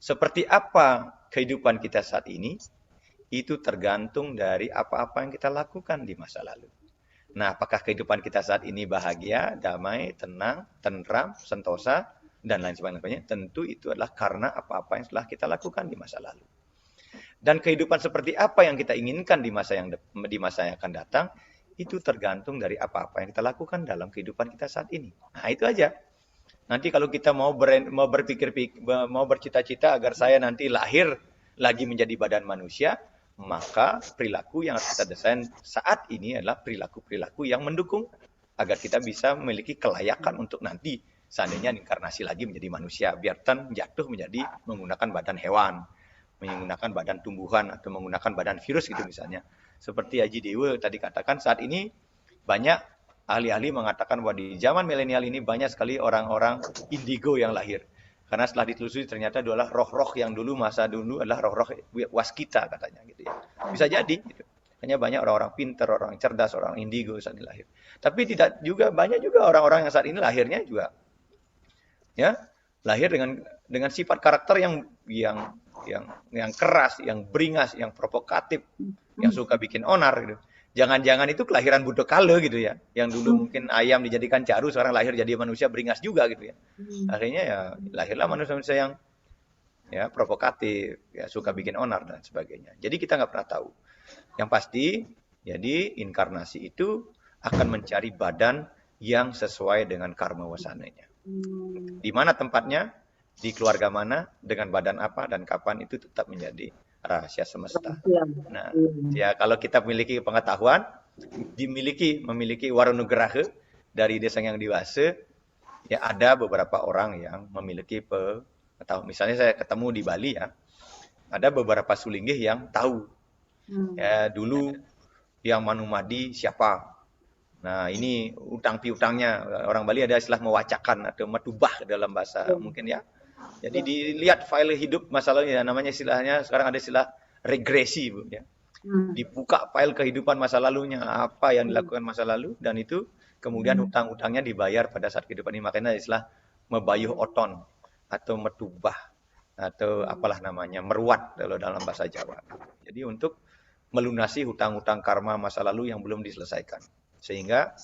seperti apa kehidupan kita saat ini, itu tergantung dari apa-apa yang kita lakukan di masa lalu. Nah, apakah kehidupan kita saat ini bahagia, damai, tenang, tentram, sentosa, dan lain sebagainya? Tentu itu adalah karena apa-apa yang telah kita lakukan di masa lalu. Dan kehidupan seperti apa yang kita inginkan di masa yang akan datang, itu tergantung dari apa-apa yang kita lakukan dalam kehidupan kita saat ini. Nah, itu aja. Nanti kalau kita mau bercita-cita agar saya nanti lahir lagi menjadi badan manusia, maka perilaku yang harus kita desain saat ini adalah perilaku-perilaku yang mendukung agar kita bisa memiliki kelayakan untuk nanti seandainya inkarnasi lagi menjadi manusia, biar jatuh menjadi menggunakan badan hewan, menggunakan badan tumbuhan atau menggunakan badan virus gitu misalnya. Seperti Haji Dewa tadi katakan, saat ini banyak ahli-ahli mengatakan bahwa di zaman milenial ini banyak sekali orang-orang indigo yang lahir. Karena setelah ditelusuri ternyata adalah roh-roh yang dulu masa dulu adalah roh-roh waskita katanya gitu ya. Bisa jadi gitu. Hanya banyak orang-orang pintar, orang cerdas, orang indigo saat ini lahir. Tapi tidak juga banyak juga orang-orang yang saat ini lahirnya juga ya lahir dengan sifat karakter yang keras, yang beringas, yang provokatif, yang suka bikin onar gitu. Jangan-jangan itu kelahiran Buddha Kala gitu ya. Yang dulu mungkin ayam dijadikan caru, sekarang lahir jadi manusia beringas juga gitu ya. Akhirnya ya lahirlah manusia-manusia yang ya provokatif, ya suka bikin onar dan sebagainya. Jadi kita nggak pernah tahu. Yang pasti, jadi inkarnasi itu akan mencari badan yang sesuai dengan karma wasananya. Di mana tempatnya, di keluarga mana, dengan badan apa, dan kapan itu tetap menjadi rahasia semesta. Nah, ya kalau kita memiliki pengetahuan, memiliki waranugraha dari desa yang dewasa, ya ada beberapa orang yang memiliki pengetahuan. Misalnya saya ketemu di Bali ya, ada beberapa sulinggih yang tahu. Ya dulu yang manumadi siapa. Nah ini utang piutangnya, orang Bali ada istilah mewacakan atau metubah dalam bahasa mungkin ya. Jadi dilihat file hidup masalahnya, namanya istilahnya sekarang ada istilah regresi Bu ya. Dibuka file kehidupan masa lalunya, apa yang dilakukan masa lalu, dan itu kemudian hutang-hutangnya dibayar pada saat kehidupan ini. Makanya istilah mebayuh oton atau metubah atau apalah namanya, meruat kalau dalam bahasa Jawa. Jadi untuk melunasi hutang-hutang karma masa lalu yang belum diselesaikan. Sehingga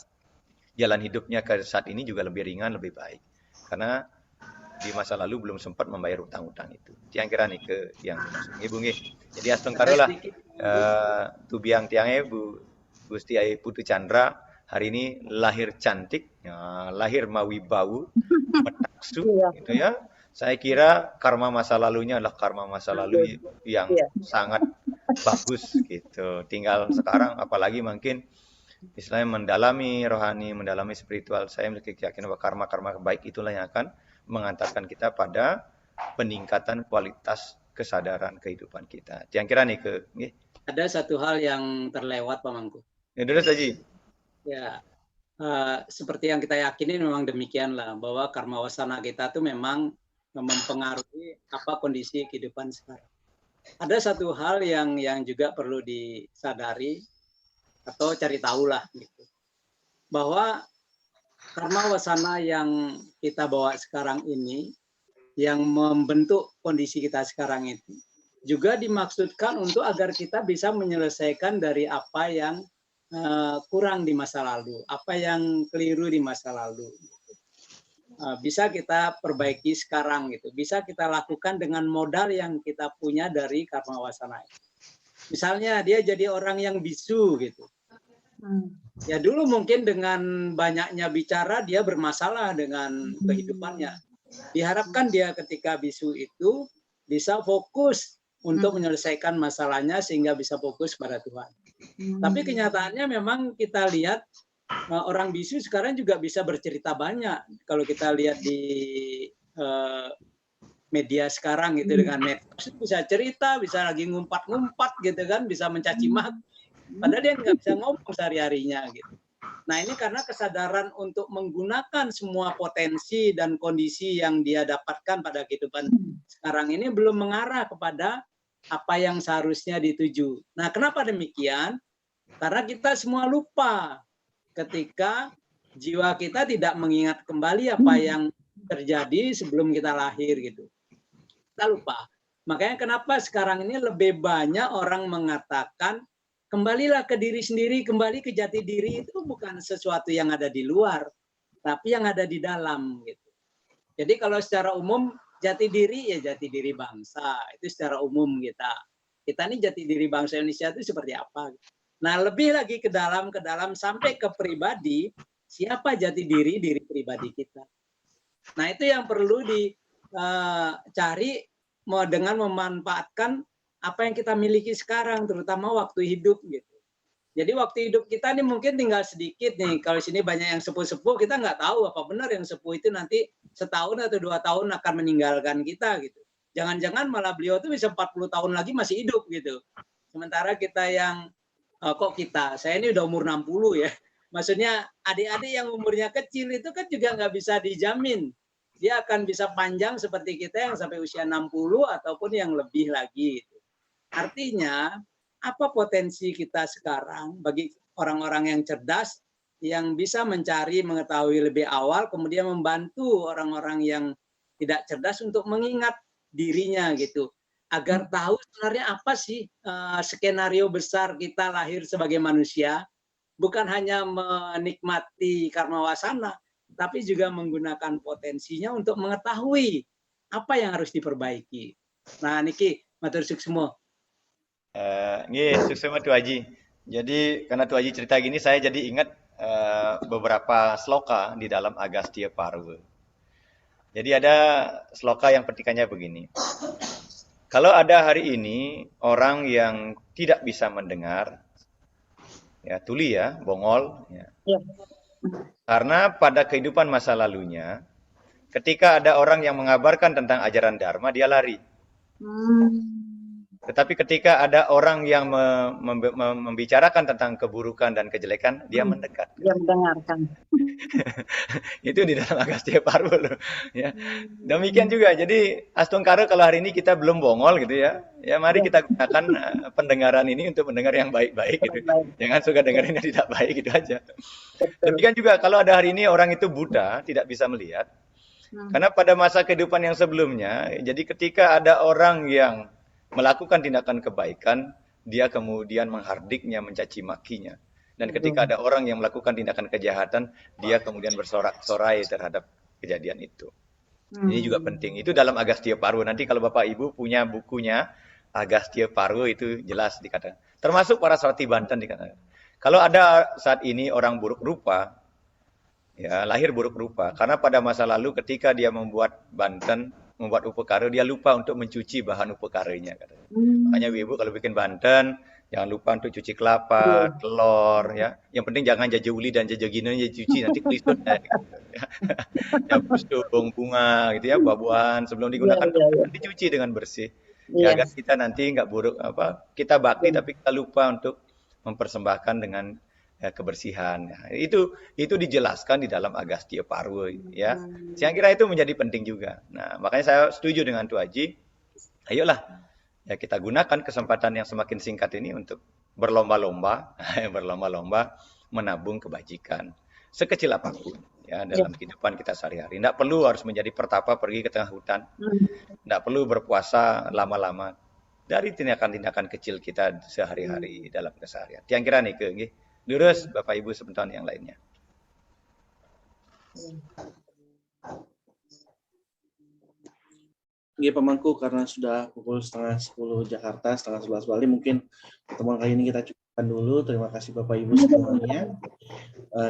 jalan hidupnya ke saat ini juga lebih ringan, lebih baik. Karena di masa lalu belum sempat membayar hutang-hutang itu. Tiang kira nih ke yang Ibu nggih. Jadi asteng karolah tubiang tiangnya Bu Gusti Ai Putu Chandra hari ini lahir cantik, lahir mawibau, metaksu gitu ya. Saya kira karma masa lalunya adalah karma masa lalu yang sangat bagus gitu. Tinggal sekarang apalagi mungkin istilahnya mendalami rohani, mendalami spiritual, saya memiliki keyakinan bahwa karma-karma baik itulah yang akan mengantarkan kita pada peningkatan kualitas kesadaran kehidupan kita. Yang kira nih ke ada satu hal yang terlewat Pak Mangku. Ya terus Haji. Ya, seperti yang kita yakini memang demikianlah bahwa karma wasana kita itu memang mempengaruhi apa kondisi kehidupan sekarang. ada satu hal yang juga perlu disadari atau cari tahu lah gitu. Bahwa karma wasana yang kita bawa sekarang ini, yang membentuk kondisi kita sekarang itu, juga dimaksudkan untuk agar kita bisa menyelesaikan dari apa yang kurang di masa lalu, apa yang keliru di masa lalu. Bisa kita perbaiki sekarang gitu, bisa kita lakukan dengan modal yang kita punya dari karma wasana. Misalnya dia jadi orang yang bisu gitu. Ya dulu mungkin dengan banyaknya bicara dia bermasalah dengan kehidupannya. Diharapkan dia ketika bisu itu bisa fokus untuk menyelesaikan masalahnya sehingga bisa fokus pada Tuhan. Tapi kenyataannya memang kita lihat orang bisu sekarang juga bisa bercerita banyak. Kalau kita lihat di media sekarang gitu, dengan medsos bisa cerita, bisa lagi ngumpat-ngumpat gitu kan, bisa mencaci maki. Padahal dia nggak bisa ngomong sehari-harinya gitu. Nah ini karena kesadaran untuk menggunakan semua potensi dan kondisi yang dia dapatkan pada kehidupan sekarang ini belum mengarah kepada apa yang seharusnya dituju. Nah kenapa demikian? Karena kita semua lupa ketika jiwa kita tidak mengingat kembali apa yang terjadi sebelum kita lahir gitu. Kita lupa. Makanya kenapa sekarang ini lebih banyak orang mengatakan kembalilah ke diri sendiri, kembali ke jati diri itu bukan sesuatu yang ada di luar, tapi yang ada di dalam gitu. Jadi kalau secara umum jati diri ya jati diri bangsa, itu secara umum kita. Kita ini jati diri bangsa Indonesia itu seperti apa? Nah, lebih lagi ke dalam sampai ke pribadi, siapa jati diri pribadi kita. Nah, itu yang perlu dicari dengan memanfaatkan apa yang kita miliki sekarang, terutama waktu hidup gitu. Jadi waktu hidup kita ini mungkin tinggal sedikit nih. Kalau sini banyak yang sepuh-sepuh, kita nggak tahu apa benar yang sepuh itu nanti setahun atau 2 tahun akan meninggalkan kita gitu. Jangan-jangan malah beliau tuh bisa 40 tahun lagi masih hidup gitu. Sementara kita yang saya ini udah umur 60 ya. Maksudnya adik-adik yang umurnya kecil itu kan juga nggak bisa dijamin. Dia akan bisa panjang seperti kita yang sampai usia 60 ataupun yang lebih lagi. Artinya, apa potensi kita sekarang bagi orang-orang yang cerdas yang bisa mencari, mengetahui lebih awal, kemudian membantu orang-orang yang tidak cerdas untuk mengingat dirinya gitu, agar tahu sebenarnya apa sih skenario besar kita lahir sebagai manusia, bukan hanya menikmati karma wasana, tapi juga menggunakan potensinya untuk mengetahui apa yang harus diperbaiki. Nah, niki matur suksmo. Sukses Tu Haji. Jadi karena Tu Haji cerita gini, saya jadi ingat beberapa sloka di dalam Agastya Parva. Jadi ada sloka yang petikannya begini. Kalau ada hari ini orang yang tidak bisa mendengar, ya tuli ya, bongol, ya. Karena pada kehidupan masa lalunya, ketika ada orang yang mengabarkan tentang ajaran Dharma, dia lari. Tetapi ketika ada orang yang membicarakan tentang keburukan dan kejelekan, dia mendekat. Dia mendengarkan. Itu di dalam Agastya Parva loh. Ya. Demikian juga. Jadi Astungkara kalau hari ini kita belum bongol gitu ya. Ya mari kita gunakan pendengaran ini untuk mendengar yang baik-baik gitu. Jangan suka dengerin yang tidak baik gitu aja. Demikian juga kalau ada hari ini orang itu buta, tidak bisa melihat. Karena pada masa kehidupan yang sebelumnya, jadi ketika ada orang yang melakukan tindakan kebaikan, dia kemudian menghardiknya, mencaci makinya. Dan ketika ada orang yang melakukan tindakan kejahatan, dia kemudian bersorak-sorai terhadap kejadian itu. Ini juga penting. Itu dalam Agastya Parva. Nanti kalau Bapak Ibu punya bukunya, Agastya Parva itu jelas dikatakan. Termasuk para Sarati Banten dikatakan. Kalau ada saat ini orang buruk rupa, ya lahir buruk rupa. Karena pada masa lalu ketika dia membuat Banten, membuat upekara, dia lupa untuk mencuci bahan upekaranya. Makanya Ibu kalau bikin Banten, jangan lupa untuk cuci kelapa, telur, ya. Yang penting jangan jaja uli dan jaja gino cuci, nanti kelisut. Ya, busung, bunga, gitu ya, buah-buahan sebelum digunakan dicuci dengan bersih. Ya, agar kita nanti nggak buruk kita bakti tapi kita lupa untuk mempersembahkan dengan kebersihan. Ya, itu dijelaskan di dalam Agastya Parva ya. Saya kira itu menjadi penting juga. Nah, makanya saya setuju dengan Tu Haji. Ayolah Ya kita gunakan kesempatan yang semakin singkat ini untuk berlomba-lomba, berlomba-lomba menabung kebajikan sekecil apapun ya dalam kehidupan kita sehari-hari. Tidak perlu harus menjadi pertapa pergi ke tengah hutan, tidak perlu berpuasa lama-lama. Dari tindakan-tindakan kecil kita sehari-hari dalam keseharian. Yang kira nih ke, lurus Bapak Ibu sebentar yang lainnya. Oke, Pemangku, karena sudah pukul 10:30 Jakarta, 11:30 Bali, mungkin pertemuan kali ini kita cukupkan dulu. Terima kasih Bapak Ibu semuanya.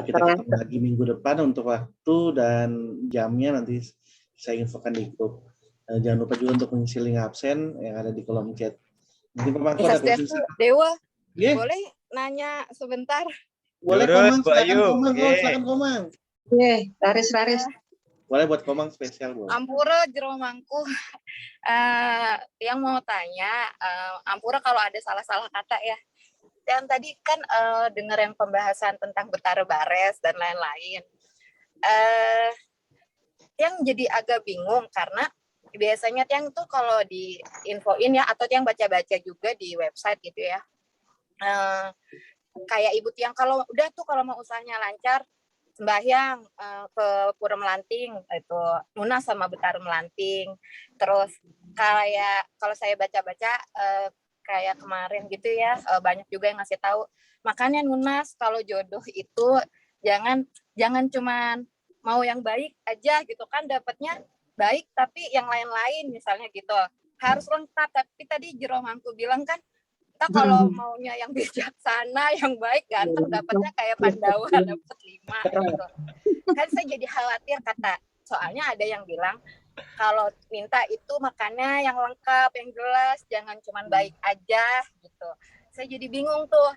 Kita ketemu lagi minggu depan untuk waktu dan jamnya nanti saya infokan di grup. Jangan lupa juga untuk mengisi link absen yang ada di kolom chat. Mungkin Pemangku ada Swastiastu, question? Dewa, Yeah. boleh nanya sebentar? Boleh Lurus, Komang, Bu Ayu. silakan Komang, Oke. silakan Komang. Laris. Boleh buat Komang spesial, Bu. Ampura jero mangku. Yang mau tanya, Ampura kalau ada salah-salah kata ya. Dan tadi kan dengar yang pembahasan tentang Betara Bares dan lain-lain. Yang jadi agak bingung karena biasanya Tiang tuh kalau di infoin ya, atau Tiang baca-baca juga di website gitu ya. Kayak Ibu Tiang kalau udah tuh kalau mau usahanya lancar, sembahyang ke Pura Melanting itu lunas sama Betara Melanting. Terus kayak kalau saya baca-baca kayak kemarin gitu ya, banyak juga yang ngasih tahu makanya lunas kalau jodoh itu jangan cuman mau yang baik aja gitu kan, dapatnya baik tapi yang lain-lain misalnya gitu harus lengkap. Tapi tadi Jero Mangku bilang kan kita kalau maunya yang bijaksana, yang baik, ganteng, dapatnya kayak Pandawa, dapat 5 gitu. Kan saya jadi khawatir kata, soalnya ada yang bilang kalau minta itu makannya yang lengkap, yang jelas, jangan cuma baik aja gitu. Saya jadi bingung tuh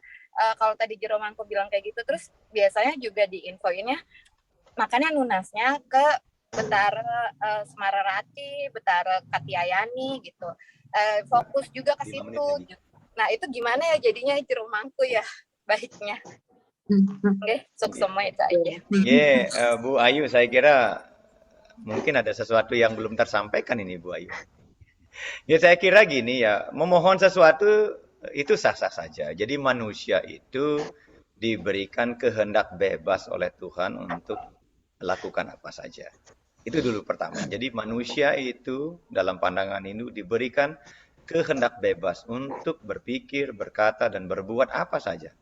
kalau tadi Jero Mangku bilang kayak gitu. Terus biasanya juga di infoinnya makannya lunasnya ke Betara Semararati, Betara Katiayani gitu. Fokus juga ke situ. Nah, itu gimana ya jadinya Jero Mangku ya baiknya. Oke, semua itu aja. Bu Ayu, saya kira mungkin ada sesuatu yang belum tersampaikan ini Bu Ayu. Ya saya kira gini ya, memohon sesuatu itu sah-sah saja. Jadi manusia itu diberikan kehendak bebas oleh Tuhan untuk lakukan apa saja. Itu dulu pertama. Jadi manusia itu dalam pandangan Hindu diberikan kehendak bebas untuk berpikir, berkata, dan berbuat apa saja.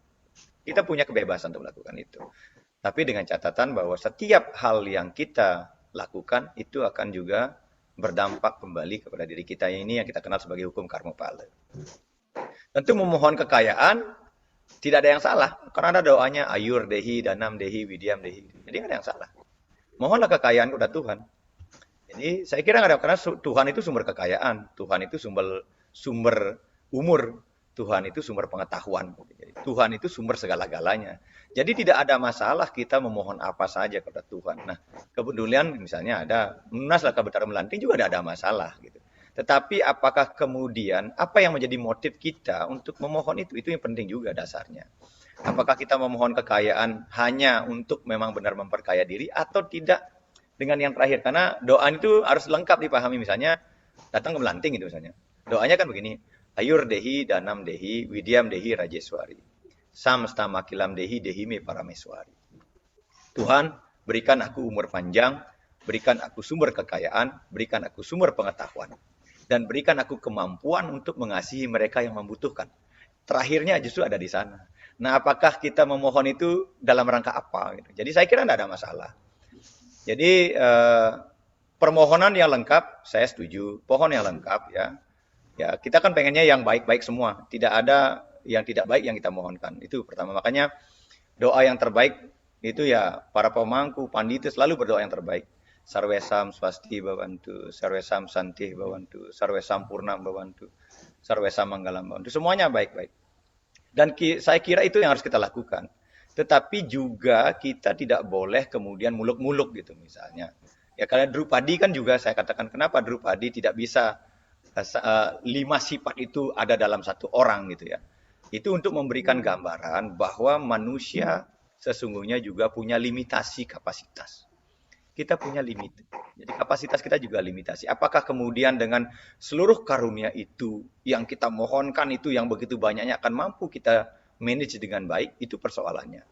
Kita punya kebebasan untuk melakukan itu. Tapi dengan catatan bahwa setiap hal yang kita lakukan itu akan juga berdampak kembali kepada diri kita ini yang kita kenal sebagai hukum karma pala. Tentu memohon kekayaan tidak ada yang salah. Karena ada doanya ayur dehi, danam dehi, widyam dehi. Jadi tidak ada yang salah. Mohonlah kekayaan kepada Tuhan. Jadi saya kira nggak ada, karena Tuhan itu sumber kekayaan, Tuhan itu sumber umur, Tuhan itu sumber pengetahuan, Tuhan itu sumber segala-galanya. Jadi tidak ada masalah kita memohon apa saja kepada Tuhan. Nah, kepedulian misalnya ada lunaslah ke Betara Melanting juga tidak ada masalah gitu. Tetapi apakah kemudian apa yang menjadi motif kita untuk memohon itu yang penting juga dasarnya. Apakah kita memohon kekayaan hanya untuk memang benar memperkaya diri atau tidak dengan yang terakhir? Karena doa itu harus lengkap dipahami. Misalnya datang ke Melanting itu misalnya. Doanya kan begini. Ayur dehi, danam dehi, widyam dehi, rajeswari. Samsta makilam dehi, dehime parameswari. Tuhan, berikan aku umur panjang, berikan aku sumber kekayaan, berikan aku sumber pengetahuan. Dan berikan aku kemampuan untuk mengasihi mereka yang membutuhkan. Terakhirnya justru ada di sana. Nah, apakah kita memohon itu dalam rangka apa? Gitu. Jadi saya kira tidak ada masalah. Jadi permohonan yang lengkap, saya setuju. Pohon yang lengkap ya. Ya, kita kan pengennya yang baik-baik semua. Tidak ada yang tidak baik yang kita mohonkan. Itu pertama. Makanya doa yang terbaik itu ya para pemangku, pandita selalu berdoa yang terbaik. Sarwesam swasti bawantu, sarwesam santih bawantu, sarwesam purnam bawantu, sarwesam manggalam bawantu. Semuanya baik-baik. Dan saya kira itu yang harus kita lakukan. Tetapi juga kita tidak boleh kemudian muluk-muluk gitu misalnya. Ya karena Drupadi kan juga saya katakan kenapa Drupadi tidak bisa 5 sifat itu ada dalam satu orang gitu ya. Itu untuk memberikan gambaran bahwa manusia sesungguhnya juga punya limitasi kapasitas. kita punya limit. Jadi kapasitas kita juga limitasi. Apakah kemudian dengan seluruh karunia itu yang kita mohonkan itu yang begitu banyaknya akan mampu kita manage dengan baik? Itu persoalannya.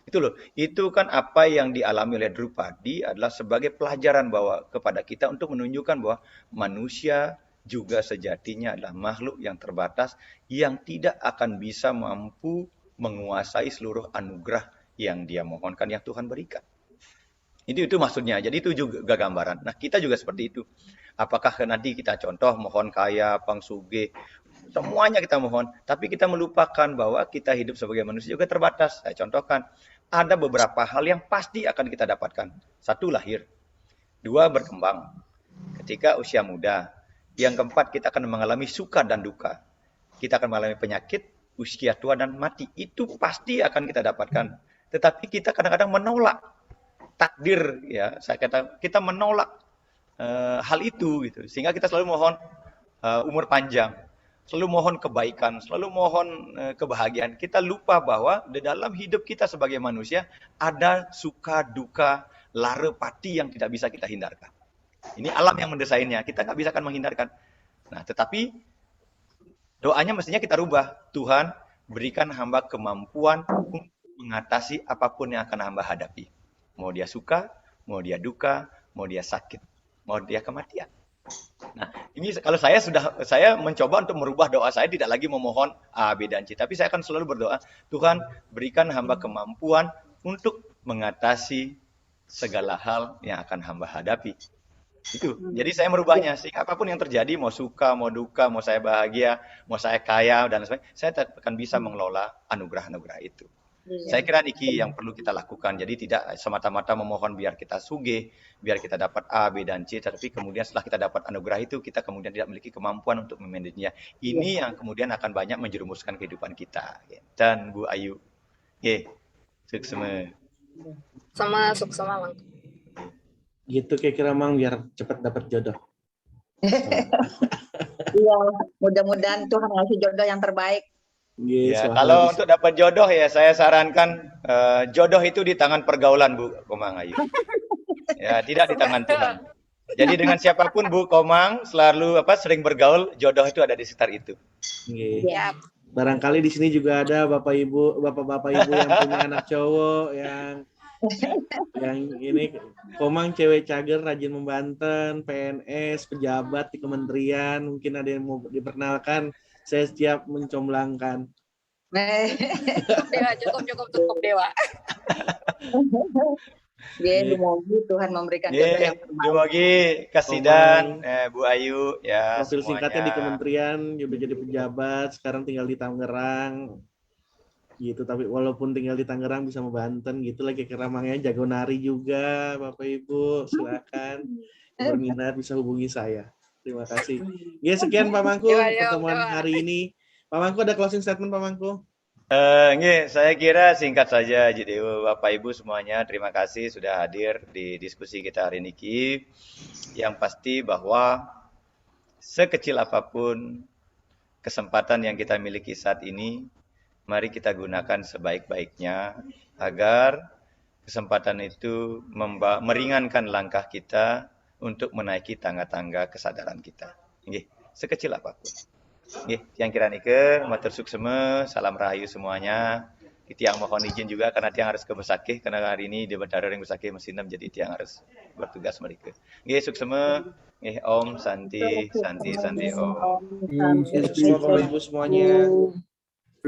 Itu loh, itu kan apa yang dialami oleh Drupadi adalah sebagai pelajaran bahwa kepada kita untuk menunjukkan bahwa manusia juga sejatinya adalah makhluk yang terbatas yang tidak akan bisa mampu menguasai seluruh anugerah yang dia mohonkan yang Tuhan berikan. Itu maksudnya. Jadi itu juga gambaran. Nah, kita juga seperti itu. Apakah nanti kita contoh mohon kaya, pangsuge, semuanya kita mohon, tapi kita melupakan bahwa kita hidup sebagai manusia juga terbatas. Saya contohkan, ada beberapa hal yang pasti akan kita dapatkan. Satu, lahir. Dua, berkembang. Ketika usia muda. Yang keempat, kita akan mengalami suka dan duka. Kita akan mengalami penyakit, usia tua, dan mati. Itu pasti akan kita dapatkan. Tetapi kita kadang-kadang menolak takdir, ya. Saya kata kita menolak hal itu, gitu. Sehingga kita selalu mohon umur panjang, selalu mohon kebaikan, selalu mohon kebahagiaan. Kita lupa bahwa di dalam hidup kita sebagai manusia ada suka, duka, lara, pati yang tidak bisa kita hindarkan. Ini alam yang mendesainnya, kita nggak bisa akan menghindarkan. Nah, tetapi doanya mestinya kita rubah. Tuhan, berikan hamba kemampuan untuk mengatasi apapun yang akan hamba hadapi. Mau dia suka, mau dia duka, mau dia sakit, mau dia kematian. Nah, ini kalau saya mencoba untuk merubah doa saya, tidak lagi memohon A, B, dan C. Tapi saya akan selalu berdoa, Tuhan berikan hamba kemampuan untuk mengatasi segala hal yang akan hamba hadapi. Itu. Jadi saya merubahnya, sehingga apapun yang terjadi, mau suka, mau duka, mau saya bahagia, mau saya kaya, dan sebagainya, saya tetap akan bisa mengelola anugerah-anugerah itu. Saya kira Niki yang perlu kita lakukan. Jadi tidak semata-mata memohon biar kita sugih, biar kita dapat A, B, dan C, tapi kemudian setelah kita dapat anugerah itu, kita kemudian tidak memiliki kemampuan untuk memanagenya. Ini yang kemudian akan banyak menjerumuskan kehidupan kita. Dan Bu Ayu. Suksema. Sama, Mang. Gitu kira-kira Mang biar cepat dapat jodoh. Iya, mudah-mudahan Tuhan ngasih jodoh yang terbaik. Ya, kalau untuk dapat jodoh ya saya sarankan jodoh itu di tangan pergaulan Bu Komang Ayu. Ya, tidak di tangan Tuhan. Jadi dengan siapapun Bu Komang selalu sering bergaul, jodoh itu ada di sekitar itu. Siap. Barangkali di sini juga ada bapak-bapak ibu yang punya anak cowok yang ini Komang cewek cager, rajin membanten, PNS, pejabat di kementerian, mungkin ada yang mau diperkenalkan, saya siap mencomblangkan. Cukup Dewa. Semoga Tuhan memberikan jodoh yang terbaik. Semoga Kasidan, Bu Ayu, ya profil semuanya. singkatnya di kementerian, juga jadi pejabat, sekarang tinggal di Tangerang. Gitu, tapi walaupun tinggal di Tangerang bisa membanten gitu lagi keramangnya, jago nari juga Bapak Ibu, silakan berminat bisa hubungi saya. Terima kasih. Ya, sekian Pak Mangku pertemuan hari ini. Pak Mangku ada closing statement Pak Mangku? Saya kira singkat saja. Jadi Bapak Ibu semuanya terima kasih sudah hadir di diskusi kita hari ini. Yang pasti bahwa sekecil apapun kesempatan yang kita miliki saat ini, mari kita gunakan sebaik-baiknya agar kesempatan itu meringankan langkah kita untuk menaiki tangga-tangga kesadaran kita. Sekecil apapun. Yang kira nike, matur suksema, salam rahayu semuanya. Tiang mohon izin juga karena tiang harus ke Besakih karena hari ini di Bandara yang Besakih masih 6 jadi tiang harus bertugas mereka. Suksema, Om Santi Om. Sukses Bapak Ibu semuanya.